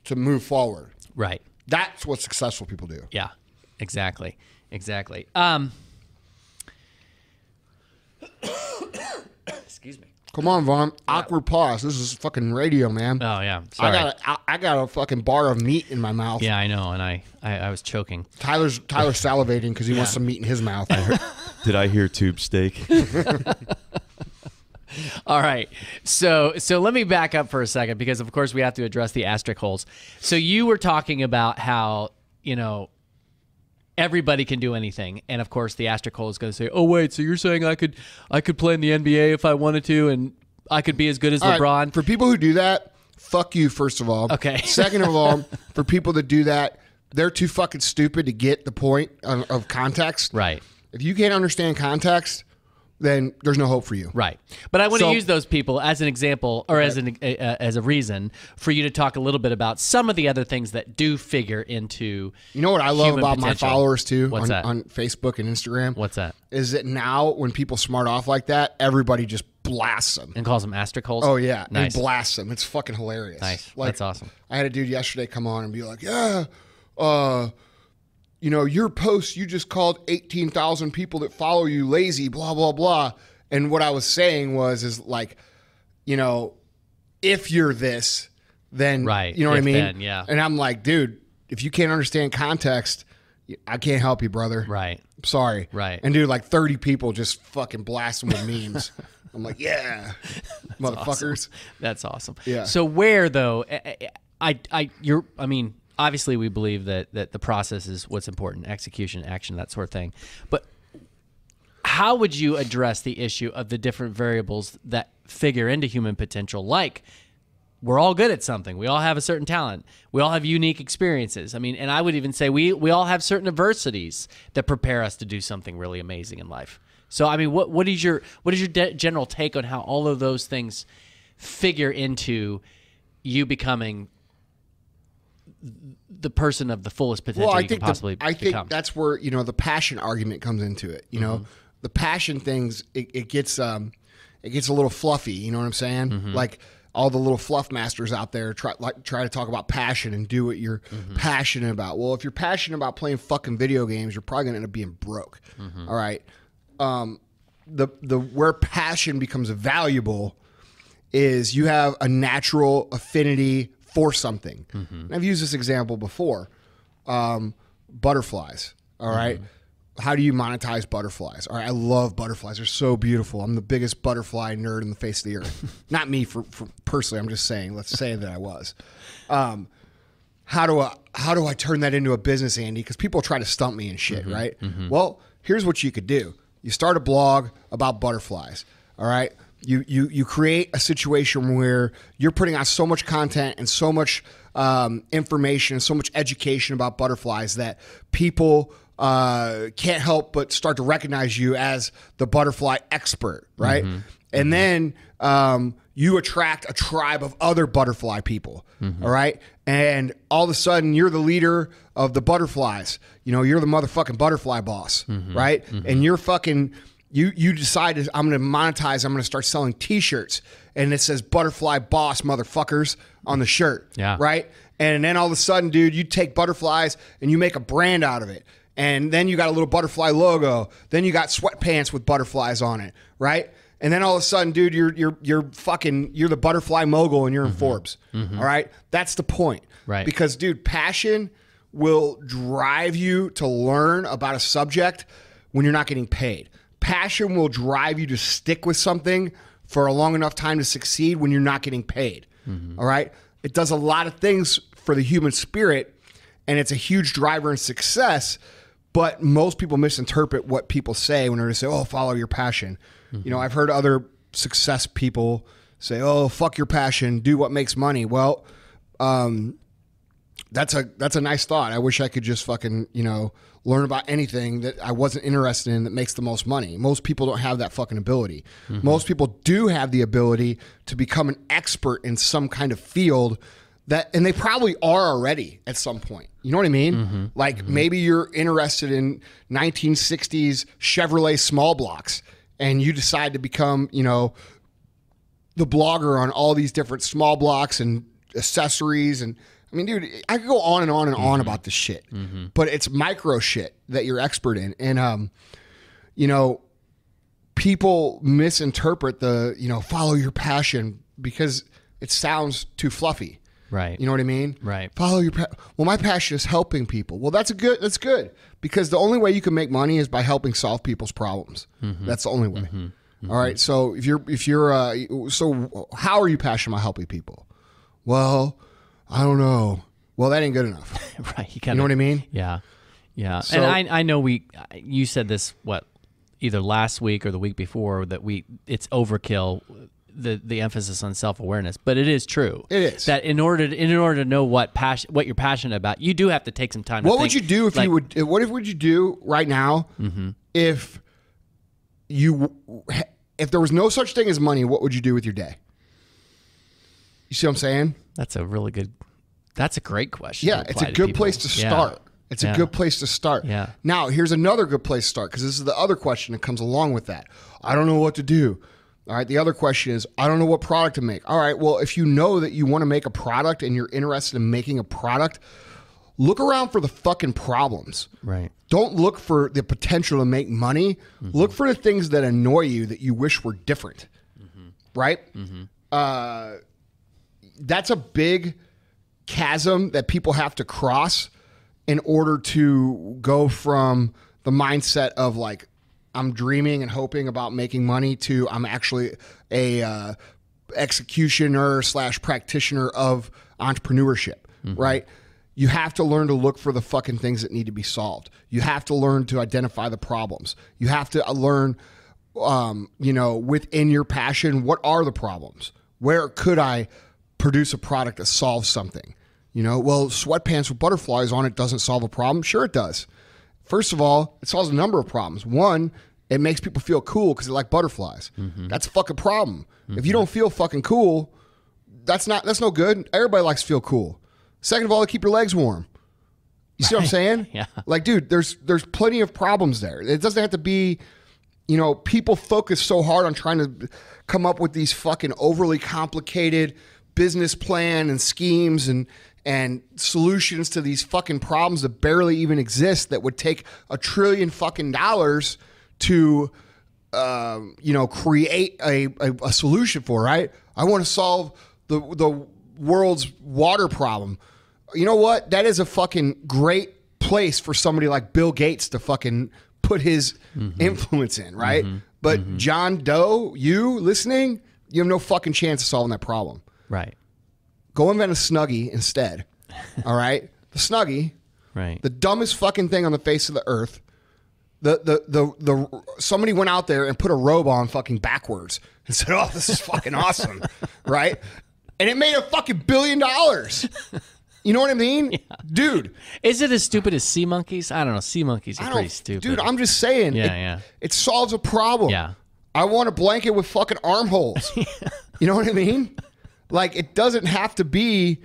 to move forward? Right. That's what successful people do. Yeah, exactly. Excuse me. Come on, Vaughn. Awkward pause. This is fucking radio, man. Oh, yeah. Sorry. I got a fucking bar of meat in my mouth. Yeah, I know, and I was choking. Tyler's salivating because he wants some meat in his mouth. Did I hear tube steak? All right. So let me back up for a second, because of course we have to address the asterisk holes. So you were talking about how, everybody can do anything. And of course the asterisk hole is going to say, oh wait, so you're saying I could play in the NBA if I wanted to, and I could be as good as LeBron? Right. For people who do that, fuck you, first of all. Okay. Second of all, for people that do that, they're too fucking stupid to get the point of context. Right. If you can't understand context, then there's no hope for you. Right. But I want to use those people as an example, or as a reason for you to talk a little bit about some of the other things that do figure into You know what I love about my followers too on Facebook and Instagram? What's that? Is that now when people smart off like that, everybody just blasts them. And calls them asterisk holes? Oh, yeah. Nice. And blasts them. It's fucking hilarious. Nice. Like, that's awesome. I had a dude yesterday come on and be like, yeah, your post, you just called 18,000 people that follow you lazy, blah, blah, blah. And what I was saying is like, you know, if you're this, then Right. you know what I If mean? then, yeah. And I'm like, dude, if you can't understand context, I can't help you, brother. Right. I'm sorry. Right. And dude, like 30 people just fucking blasting with memes. I'm like, yeah, motherfuckers. That's awesome. Yeah. So where though, I mean, obviously we believe that the process is what's important, execution, action, that sort of thing. But how would you address the issue of the different variables that figure into human potential? Like, we're all good at something. We all have a certain talent. We all have unique experiences. I mean, and I would even say we all have certain adversities that prepare us to do something really amazing in life. So, I mean, what is your general take on how all of those things figure into you becoming the person of the fullest potential you can possibly become? I think that's where, you know, the passion argument comes into it. You know, the passion things, it gets a little fluffy. You know what I'm saying? Like, all the little fluff masters out there try to talk about passion and do what you're passionate about. Well, if you're passionate about playing fucking video games, you're probably gonna end up being broke. All right. The where passion becomes valuable is you have a natural affinity for something. And I've used this example before. Butterflies. All right. How do you monetize butterflies? All right, I love butterflies. They're so beautiful. I'm the biggest butterfly nerd in the face of the earth. Not me for personally. I'm just saying. Let's say that I was. How do I turn that into a business, Andy? Because people try to stump me and shit, right? Well, here's what you could do. You start a blog about butterflies. All right. You create a situation where you're putting out so much content and so much information and so much education about butterflies that people can't help but start to recognize you as the butterfly expert, right? And then you attract a tribe of other butterfly people, all right? And all of a sudden, you're the leader of the butterflies. You know, you're the motherfucking butterfly boss, right? And you're fucking... You decided I'm going to monetize. I'm going to start selling T-shirts, and it says "Butterfly Boss, motherfuckers" on the shirt. Yeah. Right. And then all of a sudden, dude, you take butterflies and you make a brand out of it, and then you got a little butterfly logo. Then you got sweatpants with butterflies on it. Right. And then all of a sudden, dude, you're the butterfly mogul, and you're in Forbes. All right. That's the point. Right. Because, dude, passion will drive you to learn about a subject when you're not getting paid. Passion will drive you to stick with something for a long enough time to succeed when you're not getting paid. All right. It does a lot of things for the human spirit, and it's a huge driver in success. But most people misinterpret what people say when they say, "Oh, follow your passion." You know, I've heard other success people say, "Oh, fuck your passion, do what makes money." Well, that's a nice thought. I wish I could just fucking, you know, learn about anything that I wasn't interested in that makes the most money. Most people don't have that fucking ability. Most people do have the ability to become an expert in some kind of field and they probably are already at some point. You know what I mean? Like maybe you're interested in 1960s Chevrolet small blocks and you decide to become, you know, the blogger on all these different small blocks and accessories. And I mean, dude, I could go on and on and on about this shit, but it's micro shit that you're expert in. And, you know, people misinterpret the, you know, follow your passion because it sounds too fluffy. Right. You know what I mean? Right. Follow your well, my passion is helping people. Well, that's good because the only way you can make money is by helping solve people's problems. That's the only way. All right. So if you're so how are you passionate about helping people? Well, I don't know. Well, that ain't good enough. Right. You know what I mean? Yeah. Yeah. So, and I know you said this, either last week or the week before, that it's overkill, the emphasis on self-awareness, but it is true. It is. That in order to know what you're passionate about, you do have to take some time to think. What would you do if would you do right now if there was no such thing as money? What would you do with your day? You see what I'm saying? That's a great question. Yeah, it's a good place to start. It's a good place to start. Yeah. Now, here's another good place to start because this is the other question that comes along with that. I don't know what to do. All right. The other question is, I don't know what product to make. All right. Well, if you know that you want to make a product and you're interested in making a product, look around for the fucking problems. Right. Don't look for the potential to make money. Look for the things that annoy you that you wish were different. Right? That's a big chasm that people have to cross in order to go from the mindset of like, I'm dreaming and hoping about making money to I'm actually a executioner / practitioner of entrepreneurship, right? You have to learn to look for the fucking things that need to be solved. You have to learn to identify the problems. You have to learn, within your passion, what are the problems? Where could I produce a product that solves something? Well, sweatpants with butterflies on it doesn't solve a problem. Sure it does. First of all, it solves a number of problems. One, it makes people feel cool because they like butterflies. That's a fucking problem. If you don't feel fucking cool, that's no good. Everybody likes to feel cool. Second of all, they keep your legs warm. You see what I'm saying? Yeah. Like, dude, there's plenty of problems there. It doesn't have to be, people focus so hard on trying to come up with these fucking overly complicated business plan and schemes and solutions to these fucking problems that barely even exist that would take $1 trillion fucking dollars to, create a solution for, right? I want to solve the world's water problem. You know what? That is a fucking great place for somebody like Bill Gates to fucking put his influence in, right? But John Doe, you listening, you have no fucking chance of solving that problem. Right. Go invent a Snuggie instead. All right? The Snuggie, Right. the dumbest fucking thing on the face of the earth. Somebody went out there and put a robe on fucking backwards and said, "Oh, this is fucking awesome," right? And it made a fucking $1 billion. You know what I mean? Yeah. Dude. Is it as stupid as sea monkeys? I don't know. Sea monkeys are pretty stupid. Dude, I'm just saying. It solves a problem. Yeah. I want a blanket with fucking armholes. You know what I mean? Like, it doesn't have to be,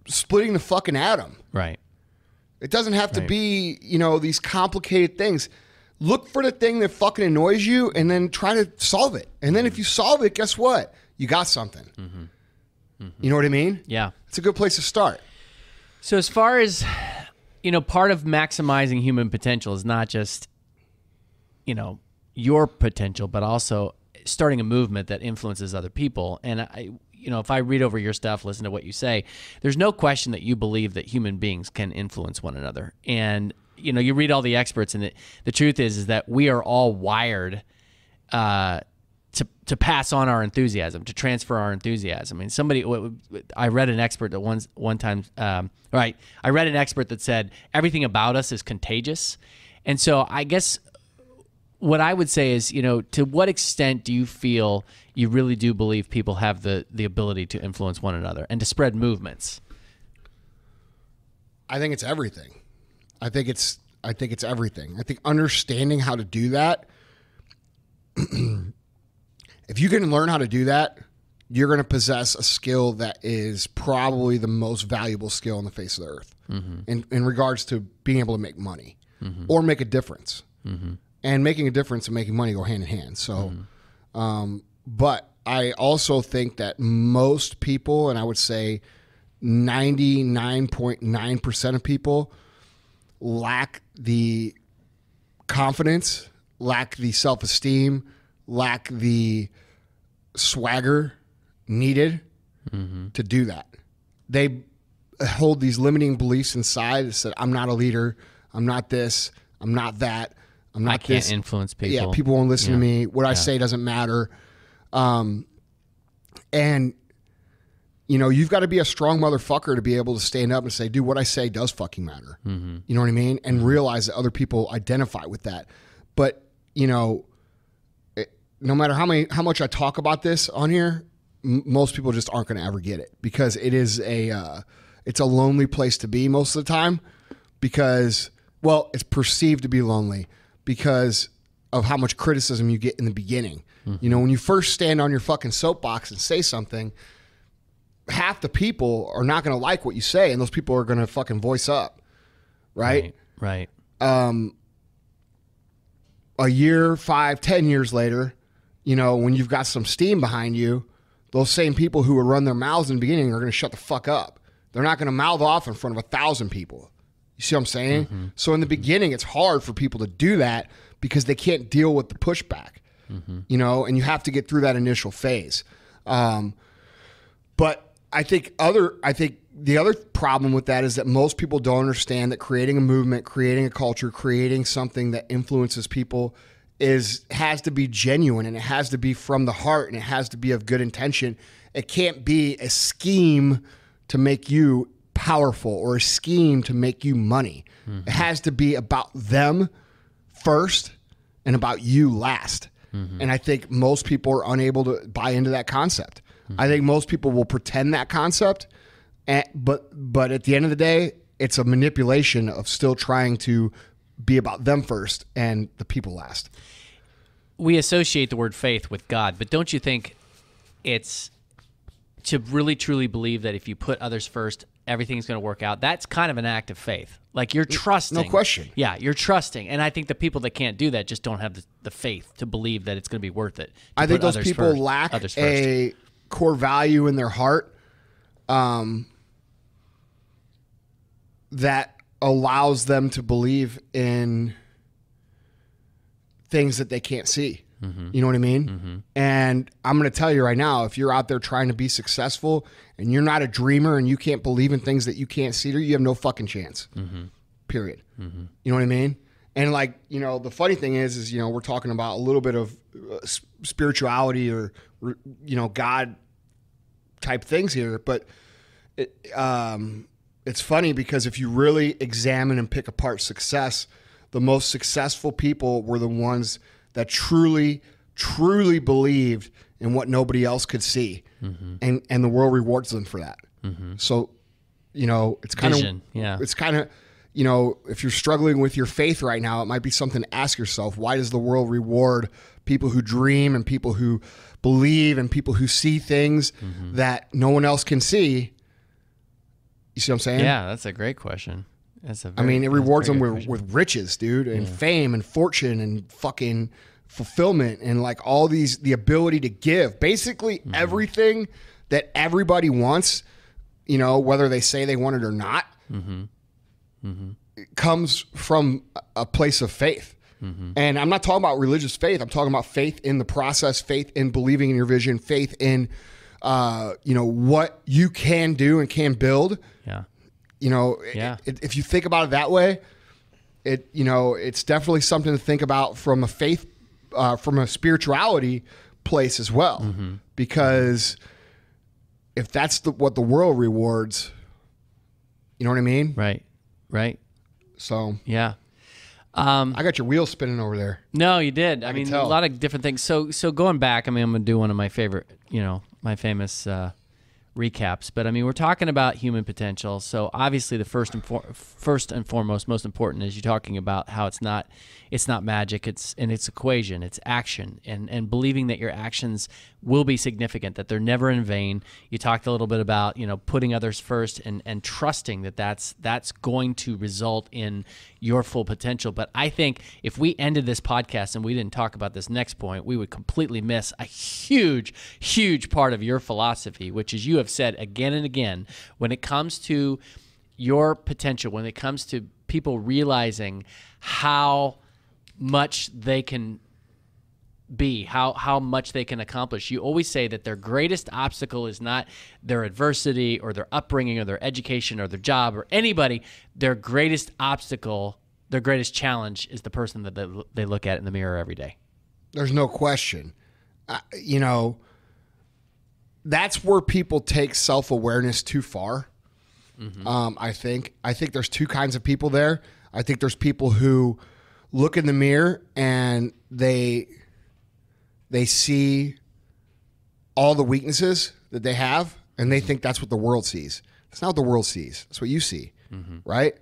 splitting the fucking atom. Right. It doesn't have to be, these complicated things. Look for the thing that fucking annoys you and then try to solve it. And then if you solve it, guess what? You got something. You know what I mean? Yeah. It's a good place to start. So as far as, part of maximizing human potential is not just, your potential, but also starting a movement that influences other people. And if I read over your stuff, listen to what you say, there's no question that you believe that human beings can influence one another. And, you read all the experts, and the truth is that we are all wired to pass on our enthusiasm, to transfer our enthusiasm. I read an expert that one time, I read an expert that said everything about us is contagious. And so I guess what I would say is, to what extent do you feel you really do believe people have the ability to influence one another and to spread movements? I think it's everything. I think it's everything. I think understanding how to do that, if you can learn how to do that, you're going to possess a skill that is probably the most valuable skill on the face of the earth in regards to being able to make money or make a difference. And making a difference and making money go hand in hand. So, but I also think that most people, and I would say 99.9% of people, lack the confidence, lack the self-esteem, lack the swagger needed to do that. They hold these limiting beliefs inside that said, I'm not a leader, I'm not this, I'm not that, I'm not I can't this. influence people. Yeah, people won't listen to me. What I say doesn't matter. And you've got to be a strong motherfucker to be able to stand up and say, dude, what I say does fucking matter. You know what I mean? And realize that other people identify with that. But, no matter how much I talk about this on here, most people just aren't going to ever get it because it is it's a lonely place to be most of the time because, well, it's perceived to be lonely because of how much criticism you get in the beginning. When you first stand on your fucking soapbox and say something, half the people are not going to like what you say, and those people are going to fucking voice up, right? Right. A year, 5, 10 years later, when you've got some steam behind you, those same people who would run their mouths in the beginning are going to shut the fuck up They're not going to mouth off in front of 1,000 people. You see what I'm saying? So in the beginning, it's hard for people to do that because they can't deal with the pushback, you know, and you have to get through that initial phase. But I think the other problem with that is that most people don't understand that creating a movement, creating a culture, creating something that influences people has to be genuine, and it has to be from the heart, and it has to be of good intention. It can't be a scheme to make you powerful or a scheme to make you money. It has to be about them first and about you last. And I think most people are unable to buy into that concept. I think most people will pretend that concept, but at the end of the day, it's a manipulation of still trying to be about them first and the people last. We associate the word faith with God, but don't you think it's to really truly believe that if you put others first, everything's going to work out? That's kind of an act of faith. Like you're trusting. No question. Yeah, you're trusting. And I think the people that can't do that just don't have the faith to believe that it's going to be worth it. I think those people lack a core value in their heart that allows them to believe in things that they can't see. You know what I mean? And I'm going to tell you right now, if you're out there trying to be successful and you're not a dreamer and you can't believe in things that you can't see, you have no fucking chance. Period. You know what I mean? And like, you know, the funny thing is, you know, we're talking about a little bit of spirituality or, you know, God type things here, but it's funny because if you really examine and pick apart success, the most successful people were the ones that truly, truly believed in what nobody else could see. And the world rewards them for that. So, you know, it's kind of, you know, if you're struggling with your faith right now, it might be something to ask yourself. Why does the world reward people who dream and people who believe and people who see things that no one else can see? You see what I'm saying? Yeah, that's a great question. It rewards them with riches, dude, and fame and fortune and fucking fulfillment and like all these, the ability to give. Basically everything that everybody wants, you know, whether they say they want it or not, it comes from a place of faith. And I'm not talking about religious faith. I'm talking about faith in the process, faith in believing in your vision, faith in, you know, what you can do and can build. Yeah. You know, if you think about it that way, you know, it's definitely something to think about from a faith, from a spirituality place as well. Because if that's what the world rewards, you know what I mean? Right. So yeah. I got your wheels spinning over there. No, you did. I mean, tell. a lot of different things. So going back, I mean, I'm going to do one of my favorite, you know, my famous recaps. But I mean, we're talking about human potential. So obviously, the first and foremost, most important, is you're talking about how it's not magic. It's equation. It's action, and believing that your actions will be significant, that they're never in vain. You talked a little bit about, you know, putting others first and trusting that that's going to result in your full potential. But I think if we ended this podcast and we didn't talk about this next point, we would completely miss a huge, huge part of your philosophy, which is you have said again and again, when it comes to your potential, when it comes to people realizing how much they can be, how much they can accomplish, you always say that their greatest obstacle is not their adversity or their upbringing or their education or their job or anybody. Their greatest obstacle, their greatest challenge is the person that they look at in the mirror every day. There's no question. You know, that's where people take self-awareness too far. I think there's two kinds of people there. I think there's people who look in the mirror and they see all the weaknesses that they have, and they think that's what the world sees. That's not what the world sees. That's what you see, right?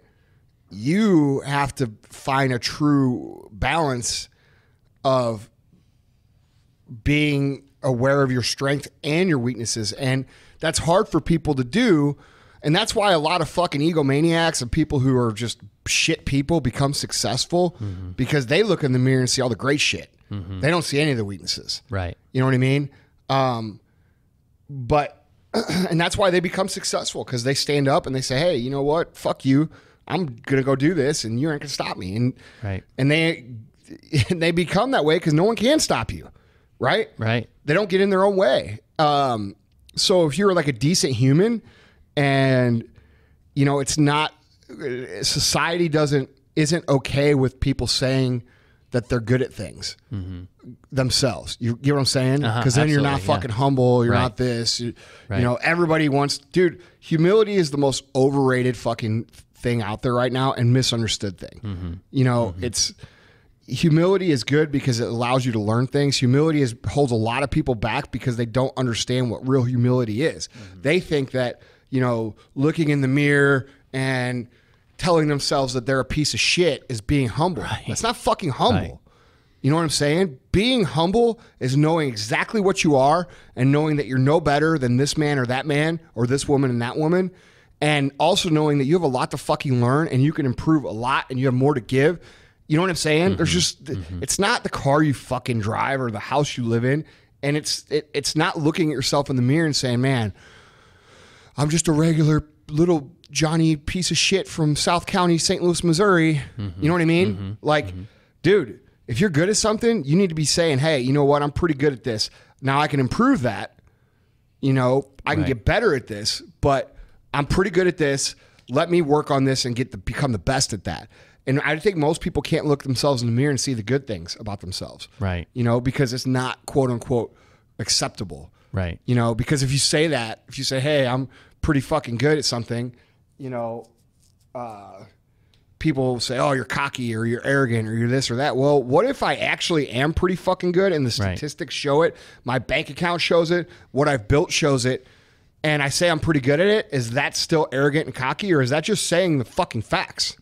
You have to find a true balance of being aware of your strength and your weaknesses, and that's hard for people to do. And that's why a lot of fucking egomaniacs and people who are just shit people become successful, because they look in the mirror and see all the great shit. They don't see any of the weaknesses. Right. You know what I mean? But And that's why they become successful, because they stand up and they say, hey, you know what? Fuck you. I'm going to go do this and you aren't going to stop me. And they become that way because no one can stop you. Right? Right. They don't get in their own way. So if you're like a decent human and, you know, it's not, society isn't okay with people saying that they're good at things themselves. You get what I'm saying? Because then you're not fucking humble. You're not this. You know, everybody wants, dude, humility is the most overrated fucking thing out there right now and misunderstood thing. You know, humility is good because it allows you to learn things. Humility holds a lot of people back because they don't understand what real humility is. They think that, you know, looking in the mirror and telling themselves that they're a piece of shit is being humble. That's not fucking humble. You know what I'm saying? Being humble is knowing exactly what you are and knowing that you're no better than this man or this woman and that woman. And also knowing that you have a lot to fucking learn and you can improve a lot and you have more to give. You know what I'm saying? There's just, it's not the car you fucking drive or the house you live in. And it's not looking at yourself in the mirror and saying, man, I'm just a regular little Johnny piece of shit from South County, St. Louis, Missouri. You know what I mean? Dude, if you're good at something, you need to be saying, hey, you know what? I'm pretty good at this. Now I can improve that. You know, I can get better at this, but I'm pretty good at this. Let me work on this and become the best at that. And I think most people can't look themselves in the mirror and see the good things about themselves. Right. You know, because it's not quote unquote acceptable. Right. You know, because if you say that, if you say, hey, I'm pretty fucking good at something, you know, people say, oh, you're cocky or you're arrogant or you're this or that. Well, what if I actually am pretty fucking good and the statistics show it, my bank account shows it, what I've built shows it, and I say I'm pretty good at it? Is that still arrogant and cocky, or is that just saying the fucking facts?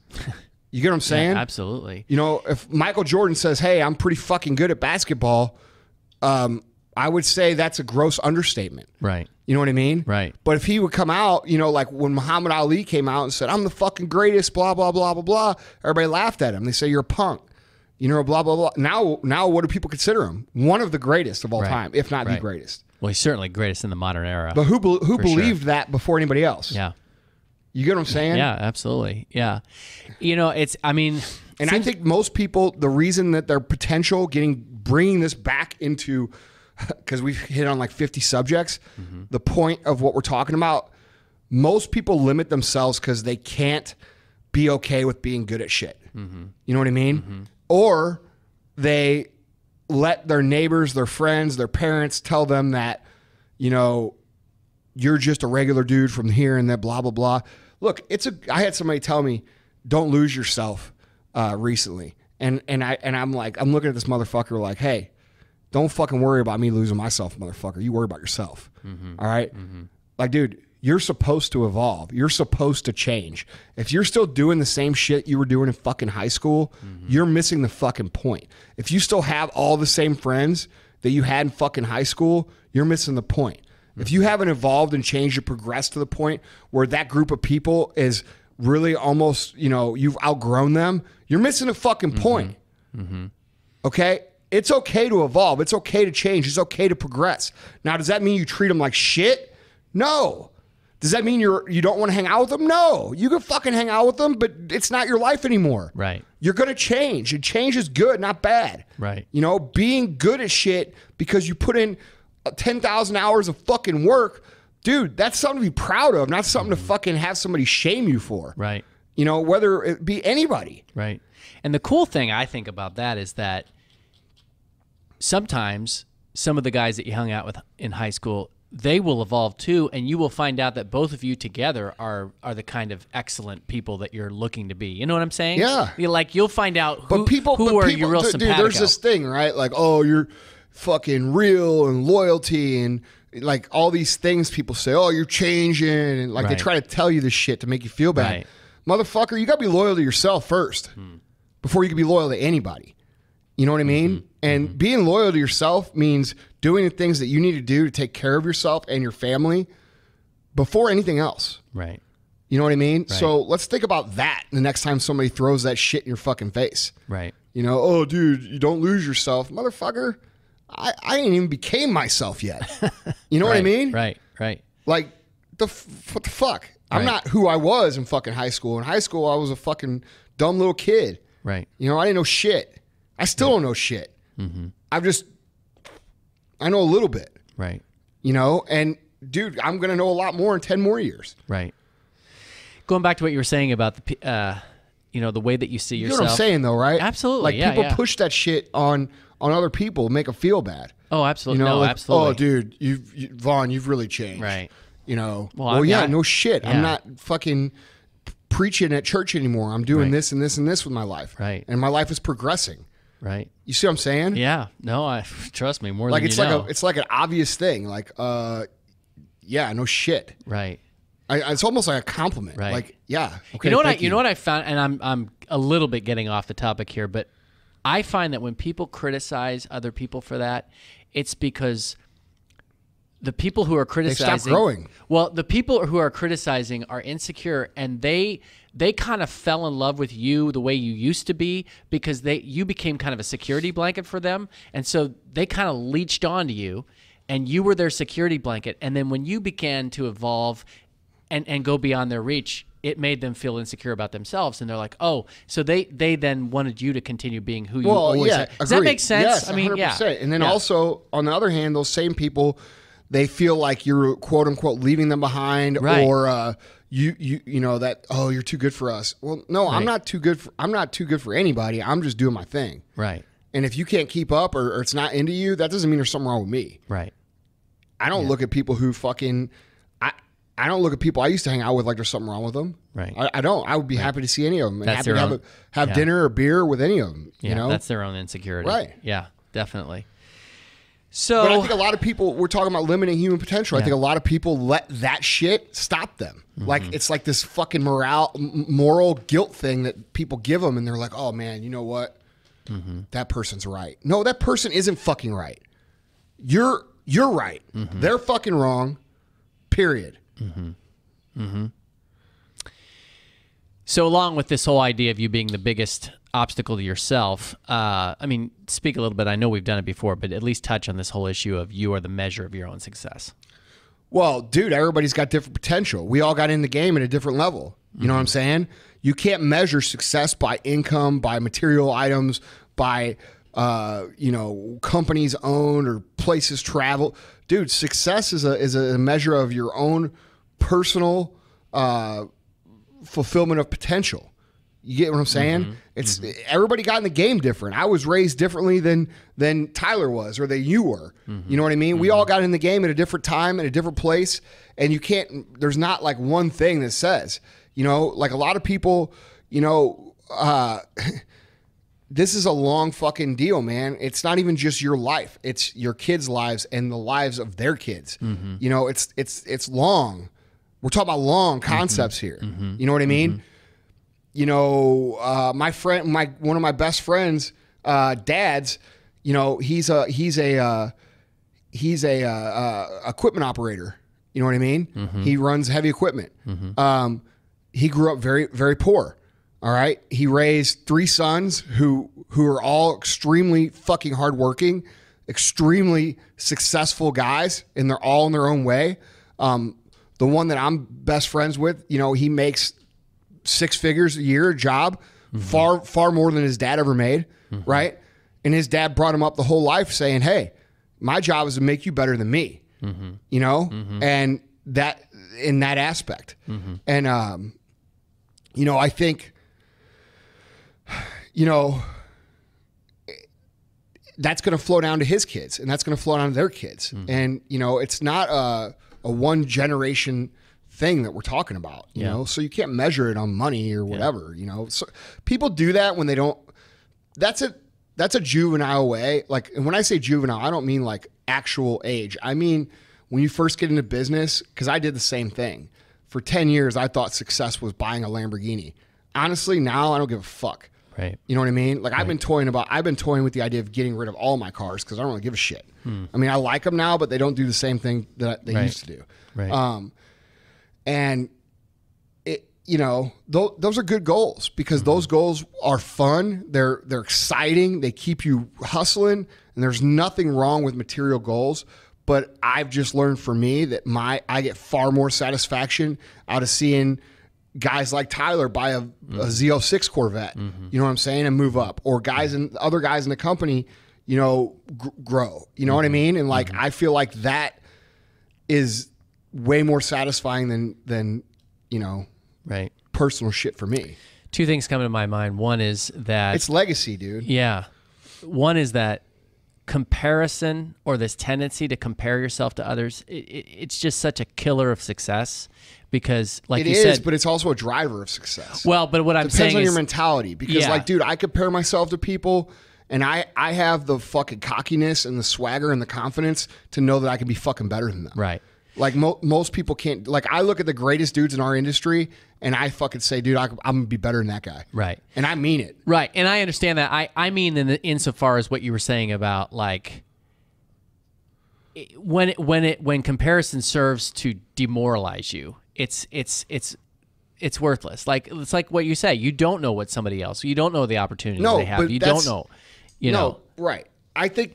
You get what I'm saying? Yeah, absolutely. You know, if Michael Jordan says, hey, I'm pretty fucking good at basketball, I would say that's a gross understatement. Right. You know what I mean? Right. But if he would come out, you know, like when Muhammad Ali came out and said, I'm the fucking greatest, blah, blah, blah, blah, blah, everybody laughed at him. They say, you're a punk. You know, blah, blah, blah. Now what do people consider him? One of the greatest of all time, if not the greatest. Well, he's certainly greatest in the modern era. But who believed that before anybody else? Yeah. You get what I'm saying? Yeah, absolutely. Yeah. You know, I think most people, the reason that their potential bringing this back into, because we've hit on like 50 subjects, the point of what we're talking about, most people limit themselves because they can't be okay with being good at shit. You know what I mean? Or they let their neighbors, their friends, their parents tell them that, you know, you're just a regular dude from here and that, blah, blah, blah. Look, I had somebody tell me, don't lose yourself recently. And I'm like, I'm looking at this motherfucker like, hey, don't fucking worry about me losing myself, motherfucker. You worry about yourself. All right? Like, dude, you're supposed to evolve. You're supposed to change. If you're still doing the same shit you were doing in fucking high school, you're missing the fucking point. If you still have all the same friends that you had in fucking high school, you're missing the point. If you haven't evolved and changed or progressed to the point where that group of people is really almost, you know, you've outgrown them, you're missing a fucking point. Okay? It's okay to evolve. It's okay to change. It's okay to progress. Now, does that mean you treat them like shit? No. Does that mean you don't want to hang out with them? No. You can fucking hang out with them, but it's not your life anymore. Right. You're going to change. And change is good, not bad. Right. You know, being good at shit because you put in 10,000 hours of fucking work, dude, that's something to be proud of, not something to fucking have somebody shame you for. Right. You know, whether it be anybody. Right. And the cool thing I think about that is that sometimes some of the guys that you hung out with in high school, they will evolve too, and you will find out that both of you together are the kind of excellent people that you're looking to be. You know what I'm saying? Yeah. You'll find out who are you real simpatico. Dude, there's this thing, right? Like, oh, you're fucking real and loyalty and like all these things people say, oh, you're changing, and like they try to tell you this shit to make you feel bad. Motherfucker, you got to be loyal to yourself first before you can be loyal to anybody. You know what I mean? And being loyal to yourself means doing the things that you need to do to take care of yourself and your family before anything else. Right. You know what I mean? Right. So let's think about that the next time somebody throws that shit in your fucking face. Right. You know, oh, dude, you don't lose yourself. Motherfucker, I ain't even became myself yet. You know what I mean? Right, right. Like, what the fuck? I'm not who I was in fucking high school. In high school, I was a fucking dumb little kid. Right. You know, I didn't know shit. I still don't know shit. Mm-hmm. I know a little bit. Right. You know, and dude, I'm going to know a lot more in 10 more years. Right. Going back to what you were saying about the, you know, the way that you see yourself. You know what I'm saying, though, right? Absolutely. Like, people push that shit on other people, make them feel bad. Oh, absolutely. You know, no, like, absolutely. Oh, dude, Vaughn, you've really changed. Right. You know, well yeah, no shit. Yeah. I'm not fucking preaching at church anymore. I'm doing this and this and this with my life. Right. And my life is progressing. Right. You see what I'm saying? Yeah. No, I trust me more like than it's you like know. it's like an obvious thing. Like, yeah, no shit. Right. It's almost like a compliment. Right. Like, yeah. Okay. You know what I found, and I'm a little bit getting off the topic here, but I find that when people criticize other people for that, it's because the people who are criticizing, they stop growing. Well, the people who are criticizing are insecure, and they kind of fell in love with you the way you used to be because you became kind of a security blanket for them, and so they kind of leached onto you, and you were their security blanket. And then when you began to evolve and go beyond their reach, it made them feel insecure about themselves, and they're like, oh, so they then wanted you to continue being who you always have. Does that make sense? Yes, I mean, 100%. yeah. And then also, on the other hand, those same people, they feel like you're quote unquote leaving them behind, right. or you know that, oh, you're too good for us. Well, no, right. I'm not too good for anybody. I'm just doing my thing. Right. And if you can't keep up or it's not into you, that doesn't mean there's something wrong with me. Right. I don't look at people who fucking I don't look at people I used to hang out with like there's something wrong with them. Right. I don't. I would be happy to see any of them and That's happy to have dinner or beer with any of them. Yeah, you know, that's their own insecurity. Right. Yeah, definitely. So, but I think a lot of people, we're talking about limiting human potential. I think a lot of people let that shit stop them. Mm-hmm. Like, it's like this fucking moral guilt thing that people give them, and they're like, oh man, you know what? Mm-hmm. That person's right. No, that person isn't fucking right. You're right. Mm-hmm. They're fucking wrong. Period. Mm-hmm. Mm-hmm. So along with this whole idea of you being the biggest obstacle to yourself, I mean, speak a little bit. I know we've done it before, but at least touch on this whole issue of you are the measure of your own success. Well, dude, everybody's got different potential. We all got in the game at a different level. You know what I'm saying? You can't measure success by income, by material items, by companies owned or places traveled. Dude, success is a measure of your own personal fulfillment of potential. You get what I'm saying? Mm-hmm. It's everybody got in the game different. I was raised differently than Tyler was, or that you were. Mm-hmm. You know what I mean? Mm-hmm. We all got in the game at a different time, at a different place, and you can't. There's not like one thing that says, like a lot of people, this is a long fucking deal, man. It's not even just your life; it's your kids' lives and the lives of their kids. Mm-hmm. It's long. We're talking about long concepts here. Mm-hmm. You know what I mean? Mm-hmm. My friend, one of my best friends, dad's, he's a equipment operator. You know what I mean? Mm-hmm. He runs heavy equipment. Mm-hmm. He grew up very, very poor. All right. He raised 3 sons who are all extremely fucking hardworking, extremely successful guys, and they're all in their own way. The one that I'm best friends with, he makes 6 figures a year, job, mm-hmm. far more than his dad ever made, mm-hmm. right? And his dad brought him up the whole life saying, hey, my job is to make you better than me, mm-hmm. Mm-hmm. And that in that aspect. Mm-hmm. And, I think, that's going to flow down to his kids, and that's going to flow down to their kids. Mm-hmm. And, it's not a one generation thing that we're talking about, you know, so you can't measure it on money or whatever, so people do that when they don't, that's a juvenile way. Like, and when I say juvenile, I don't mean like actual age. I mean, when you first get into business, cause I did the same thing for 10 years. I thought success was buying a Lamborghini. Honestly, now I don't give a fuck. Right. You know what I mean? Like, right. I've been toying with the idea of getting rid of all my cars because I don't really give a shit. I mean, I like them now, but they don't do the same thing that they used to do. Right. And it, those are good goals because those goals are fun. They're exciting. They keep you hustling, and there's nothing wrong with material goals. but I've just learned for me that I get far more satisfaction out of seeing guys like Tyler buy a Z06 Corvette, you know what I'm saying, and move up, or other guys in the company, you know, grow, you know what I mean? And like, I feel like that is way more satisfying than, you know, right, personal shit for me. Two things come to my mind. One is that it's legacy, dude. Yeah. One is that comparison, or this tendency to compare yourself to others, it's just such a killer of success, because like you said, but it's also a driver of success. Well, but what I'm saying depends on is your mentality, because like, dude, I compare myself to people, and I have the fucking cockiness and the swagger and the confidence to know that I can be fucking better than them. Right. Like most people can't. Like, I look at the greatest dudes in our industry, and I fucking say, dude, I'm gonna be better than that guy. Right. And I mean it. Right. And I understand that. I mean, insofar as what you were saying about like when comparison serves to demoralize you, it's worthless. Like, it's like what you say. You don't know what somebody else. You don't know the opportunities they have. You don't know. You know. Right. I think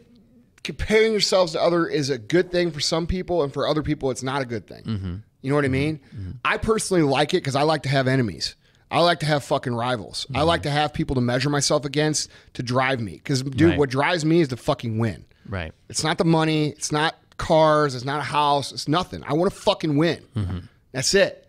comparing yourselves to other is a good thing for some people, and for other people, it's not a good thing. You know what I mean? I personally like it because I like to have enemies. I like to have fucking rivals. I like to have people to measure myself against to drive me. Because, dude, what drives me is to fucking win. Right. It's not the money. It's not cars. It's not a house. It's nothing. I want to fucking win. That's it.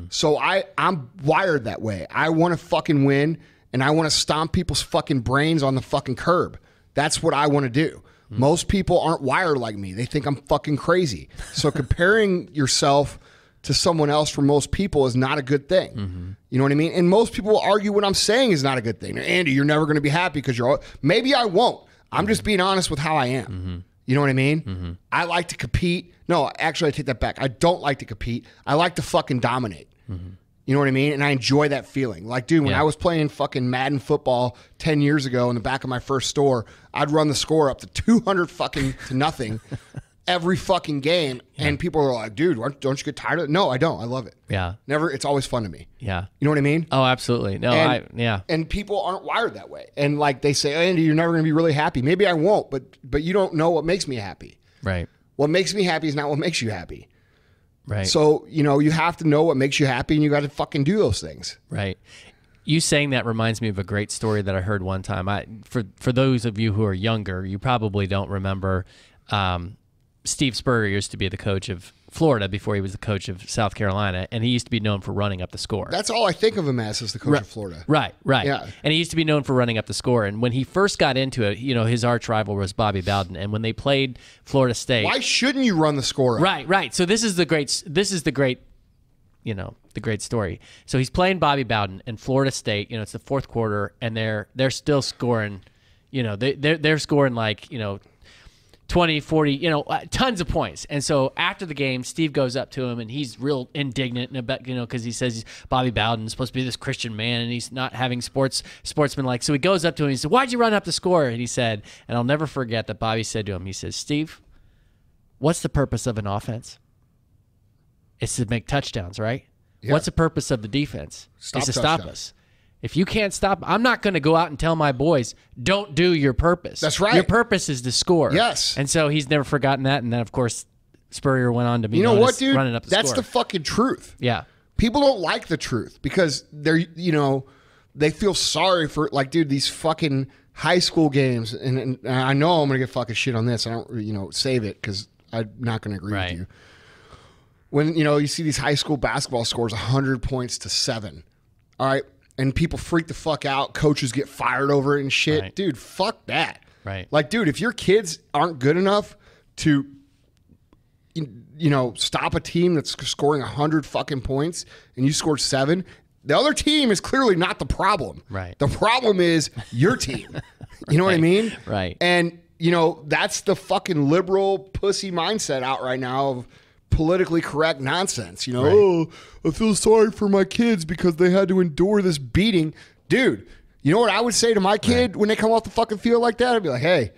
So I'm wired that way. I want to fucking win, and I want to stomp people's fucking brains on the fucking curb. That's what I want to do. Most people aren't wired like me. They think I'm fucking crazy. So comparing yourself to someone else for most people is not a good thing. You know what I mean? And most people will argue what I'm saying is not a good thing. Andy, you're never going to be happy because maybe I won't. I'm just being honest with how I am. You know what I mean? I like to compete. No, actually, I take that back. I don't like to compete. I like to fucking dominate. You know what I mean? And I enjoy that feeling. Like, dude, when I was playing fucking Madden football 10 years ago in the back of my first store, I'd run the score up to 200 fucking to nothing every fucking game. And people are like, dude, don't you get tired of it? No, I don't. I love it. Yeah. Never. It's always fun to me. Yeah. You know what I mean? Oh, absolutely. No, And people aren't wired that way. And like they say, Andy, you're never going to be really happy. Maybe I won't, but you don't know what makes me happy. Right. What makes me happy is not what makes you happy. Right. So, you know, you have to know what makes you happy, and you got to fucking do those things. Right. You saying that reminds me of a great story that I heard one time. For those of you who are younger, you probably don't remember. Steve Spurrier used to be the coach of Florida before he was the coach of South Carolina, and he used to be known for running up the score. That's all I think of him as the coach of Florida. Right. Yeah. And he used to be known for running up the score. And when he first got into it, you know, his arch rival was Bobby Bowden. And when they played Florida State, why shouldn't you run the score up? Right. So this is the great, you know, the great story. So he's playing Bobby Bowden and Florida State. You know, it's the fourth quarter, and they're still scoring. You know, they're scoring like, you know, 20, 40, you know, tons of points. And so after the game, Steve goes up to him, and he's real indignant about, you know, because he says Bobby Bowden's supposed to be this Christian man, and he's not having sportsman-like. So he goes up to him, and he said, why'd you run up the score? And he said, and I'll never forget that Bobby said to him, he says, Steve, what's the purpose of an offense? It's to make touchdowns, right? Yeah. What's the purpose of the defense? It's to stop us. If you can't stop, I'm not going to go out and tell my boys, don't do your purpose. That's right. Your purpose is to score. Yes. And so he's never forgotten that. And then, of course, Spurrier went on to be you know what, dude? Running up the That's score. the fucking truth. Yeah. People don't like the truth because they're, you know, they feel sorry for, like, dude, these fucking high school games. And I know I'm going to get fucking shit on this. I don't, you know, save it because I'm not going to agree with you. When, you know, you see these high school basketball scores 100 points to 7. All right. And people freak the fuck out. Coaches get fired over it and shit. Right. Dude, fuck that. Right. Like, dude, if your kids aren't good enough to, you know, stop a team that's scoring 100 fucking points and you scored 7, the other team is clearly not the problem. Right. The problem is your team. You know what I mean? Right. And, you know, that's the fucking liberal pussy mindset out right now of politically correct nonsense. You know, oh, I feel sorry for my kids because they had to endure this beating. Dude, you know what I would say to my kid when they come off the fucking field like that? I'd be like, hey,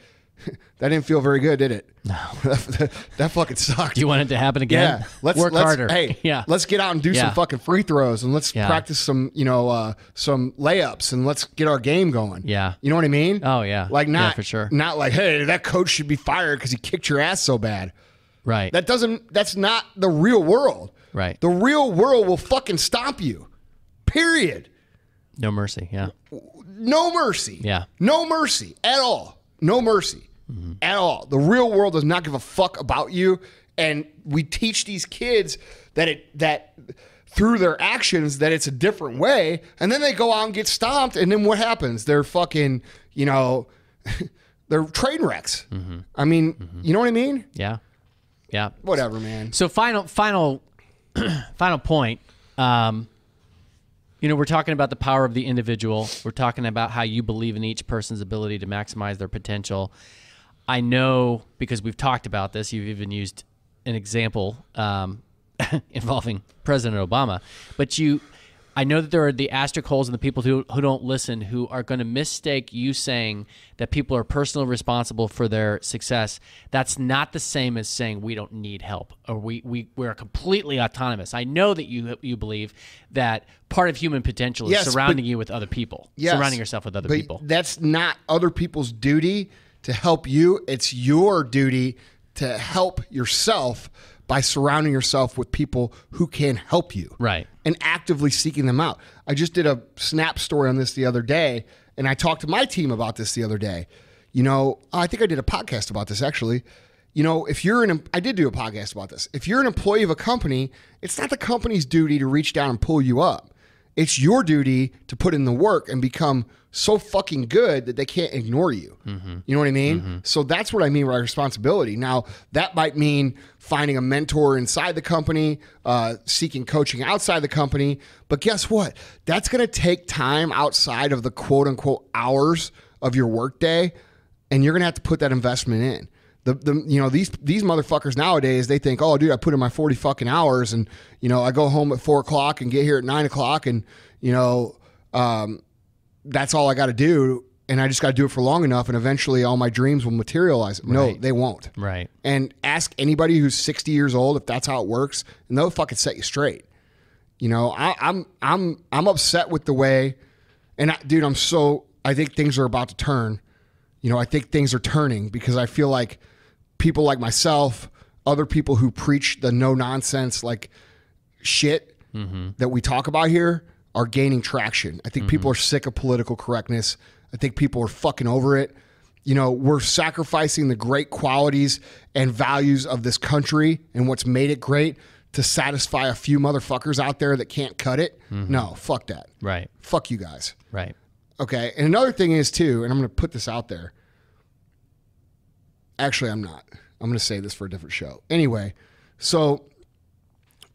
that didn't feel very good, did it? No. that fucking sucked. Do you want it to happen again? Yeah. Let's work harder. Hey, let's get out and do some fucking free throws, and let's practice some, you know, some layups, and let's get our game going. Yeah. You know what I mean? Oh, yeah. Like, not, for sure. Not like, hey, that coach should be fired because he kicked your ass so bad. Right. That's not the real world. Right. The real world will fucking stomp you. Period. No mercy. Yeah. No mercy. Yeah. No mercy at all. No mercy at all. The real world does not give a fuck about you. And we teach these kids that through their actions that it's a different way. And then they go out and get stomped. And then what happens? They're fucking, they're train wrecks. I mean, you know what I mean? Yeah. Yeah. Whatever, man. So final point. We're talking about the power of the individual. We're talking about how you believe in each person's ability to maximize their potential. I know because we've talked about this. You've even used an example involving President Obama. But I know that there are the asterisk holes and the people who don't listen who are going to mistake you saying that people are personally responsible for their success. That's not the same as saying we don't need help or we're completely autonomous. I know that you believe that part of human potential is surrounding you with other people, surrounding yourself with other people. That's not other people's duty to help you. It's your duty to help yourself by surrounding yourself with people who can help you. Right. And actively seeking them out. I just did a Snap story on this the other day, and I talked to my team about this the other day. I think I did a podcast about this actually. I did do a podcast about this. If you're an employee of a company, it's not the company's duty to reach down and pull you up. It's your duty to put in the work and become so fucking good that they can't ignore you. You know what I mean? So that's what I mean by responsibility. Now, that might mean finding a mentor inside the company, seeking coaching outside the company. But guess what? That's going to take time outside of the quote unquote hours of your workday, and you're going to have to put that investment in. These motherfuckers nowadays, they think, oh, dude, I put in my 40 fucking hours and, I go home at 4 o'clock and get here at 9 o'clock and, that's all I got to do. And I just got to do it for long enough. And eventually all my dreams will materialize. Right. No, they won't. Right. And ask anybody who's 60 years old if that's how it works, and they'll fucking set you straight. I'm upset with the way, and I think things are about to turn. I think things are turning because I feel like people like myself, other people who preach the no nonsense like shit that we talk about here are gaining traction. I think people are sick of political correctness. I think people are fucking over it. We're sacrificing the great qualities and values of this country and what's made it great to satisfy a few motherfuckers out there that can't cut it. No, fuck that. Right. Fuck you guys. Right. Okay. And another thing is too, and I'm going to put this out there. Actually, I'm not. I'm going to say this for a different show. Anyway, so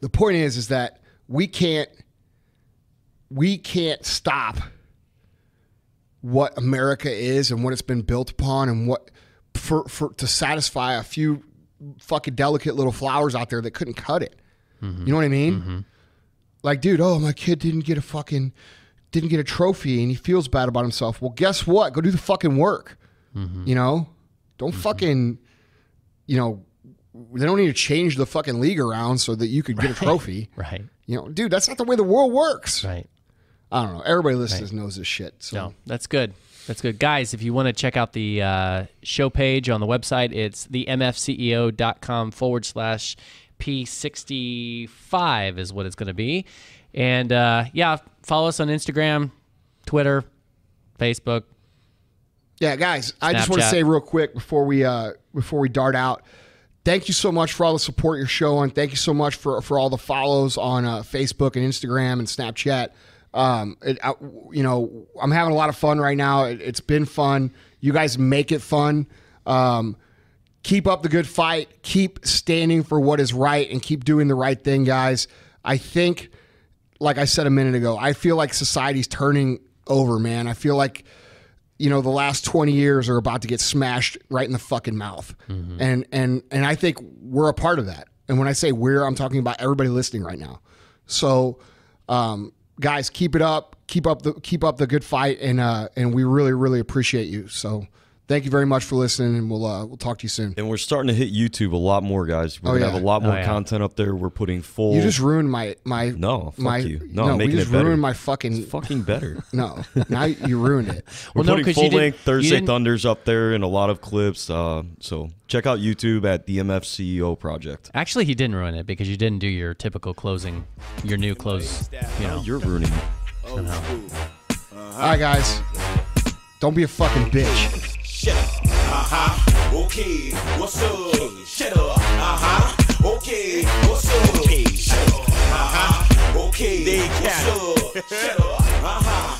the point is that we can't stop what America is and what it's been built upon and what to satisfy a few fucking delicate little flowers out there that couldn't cut it. You know what I mean? Like, dude, my kid didn't get a trophy and he feels bad about himself. Well, guess what? Go do the fucking work. Don't fucking, they don't need to change the fucking league around so that you could get a trophy. Right. Dude, that's not the way the world works. Right. I don't know. Everybody listening knows this shit. So. No, that's good. That's good. Guys, if you want to check out the show page on the website, it's the MFCEO.com/P65 is what it's going to be. And follow us on Instagram, Twitter, Facebook. Yeah, guys, I just Snapchat. want to say real quick before we dart out, thank you so much for all the support you're showing. Thank you so much for all the follows on Facebook and Instagram and Snapchat. I'm having a lot of fun right now. It's been fun. You guys make it fun. Keep up the good fight. Keep standing for what is right and keep doing the right thing, guys. I think, like I said a minute ago, I feel like society's turning over, man. I feel like, the last 20 years are about to get smashed right in the fucking mouth. And I think we're a part of that. And when I say we're, I'm talking about everybody listening right now. So, guys, keep it up. Keep up the good fight. And we really, really appreciate you. So Thank you very much for listening, and we'll talk to you soon. And we're starting to hit YouTube a lot more, guys. We're gonna have a lot more content up there. We're putting full. You just ruined my No, fuck my, you. No, I'm making we just it better. ruined my fucking. It's fucking better. No, now you ruined it. We're Well, no, putting 'cause you full length didn't- Thursday you didn't- Thunders up there and a lot of clips. So check out YouTube at the MFCEO Project. Actually, he didn't ruin it because you didn't do your typical closing, your new close. You know, You're ruining it. All right, guys, don't be a fucking bitch. Shut up. Okay. What's up? Shut up. Okay. What's up? Shut up. Okay. What's up? Shut up.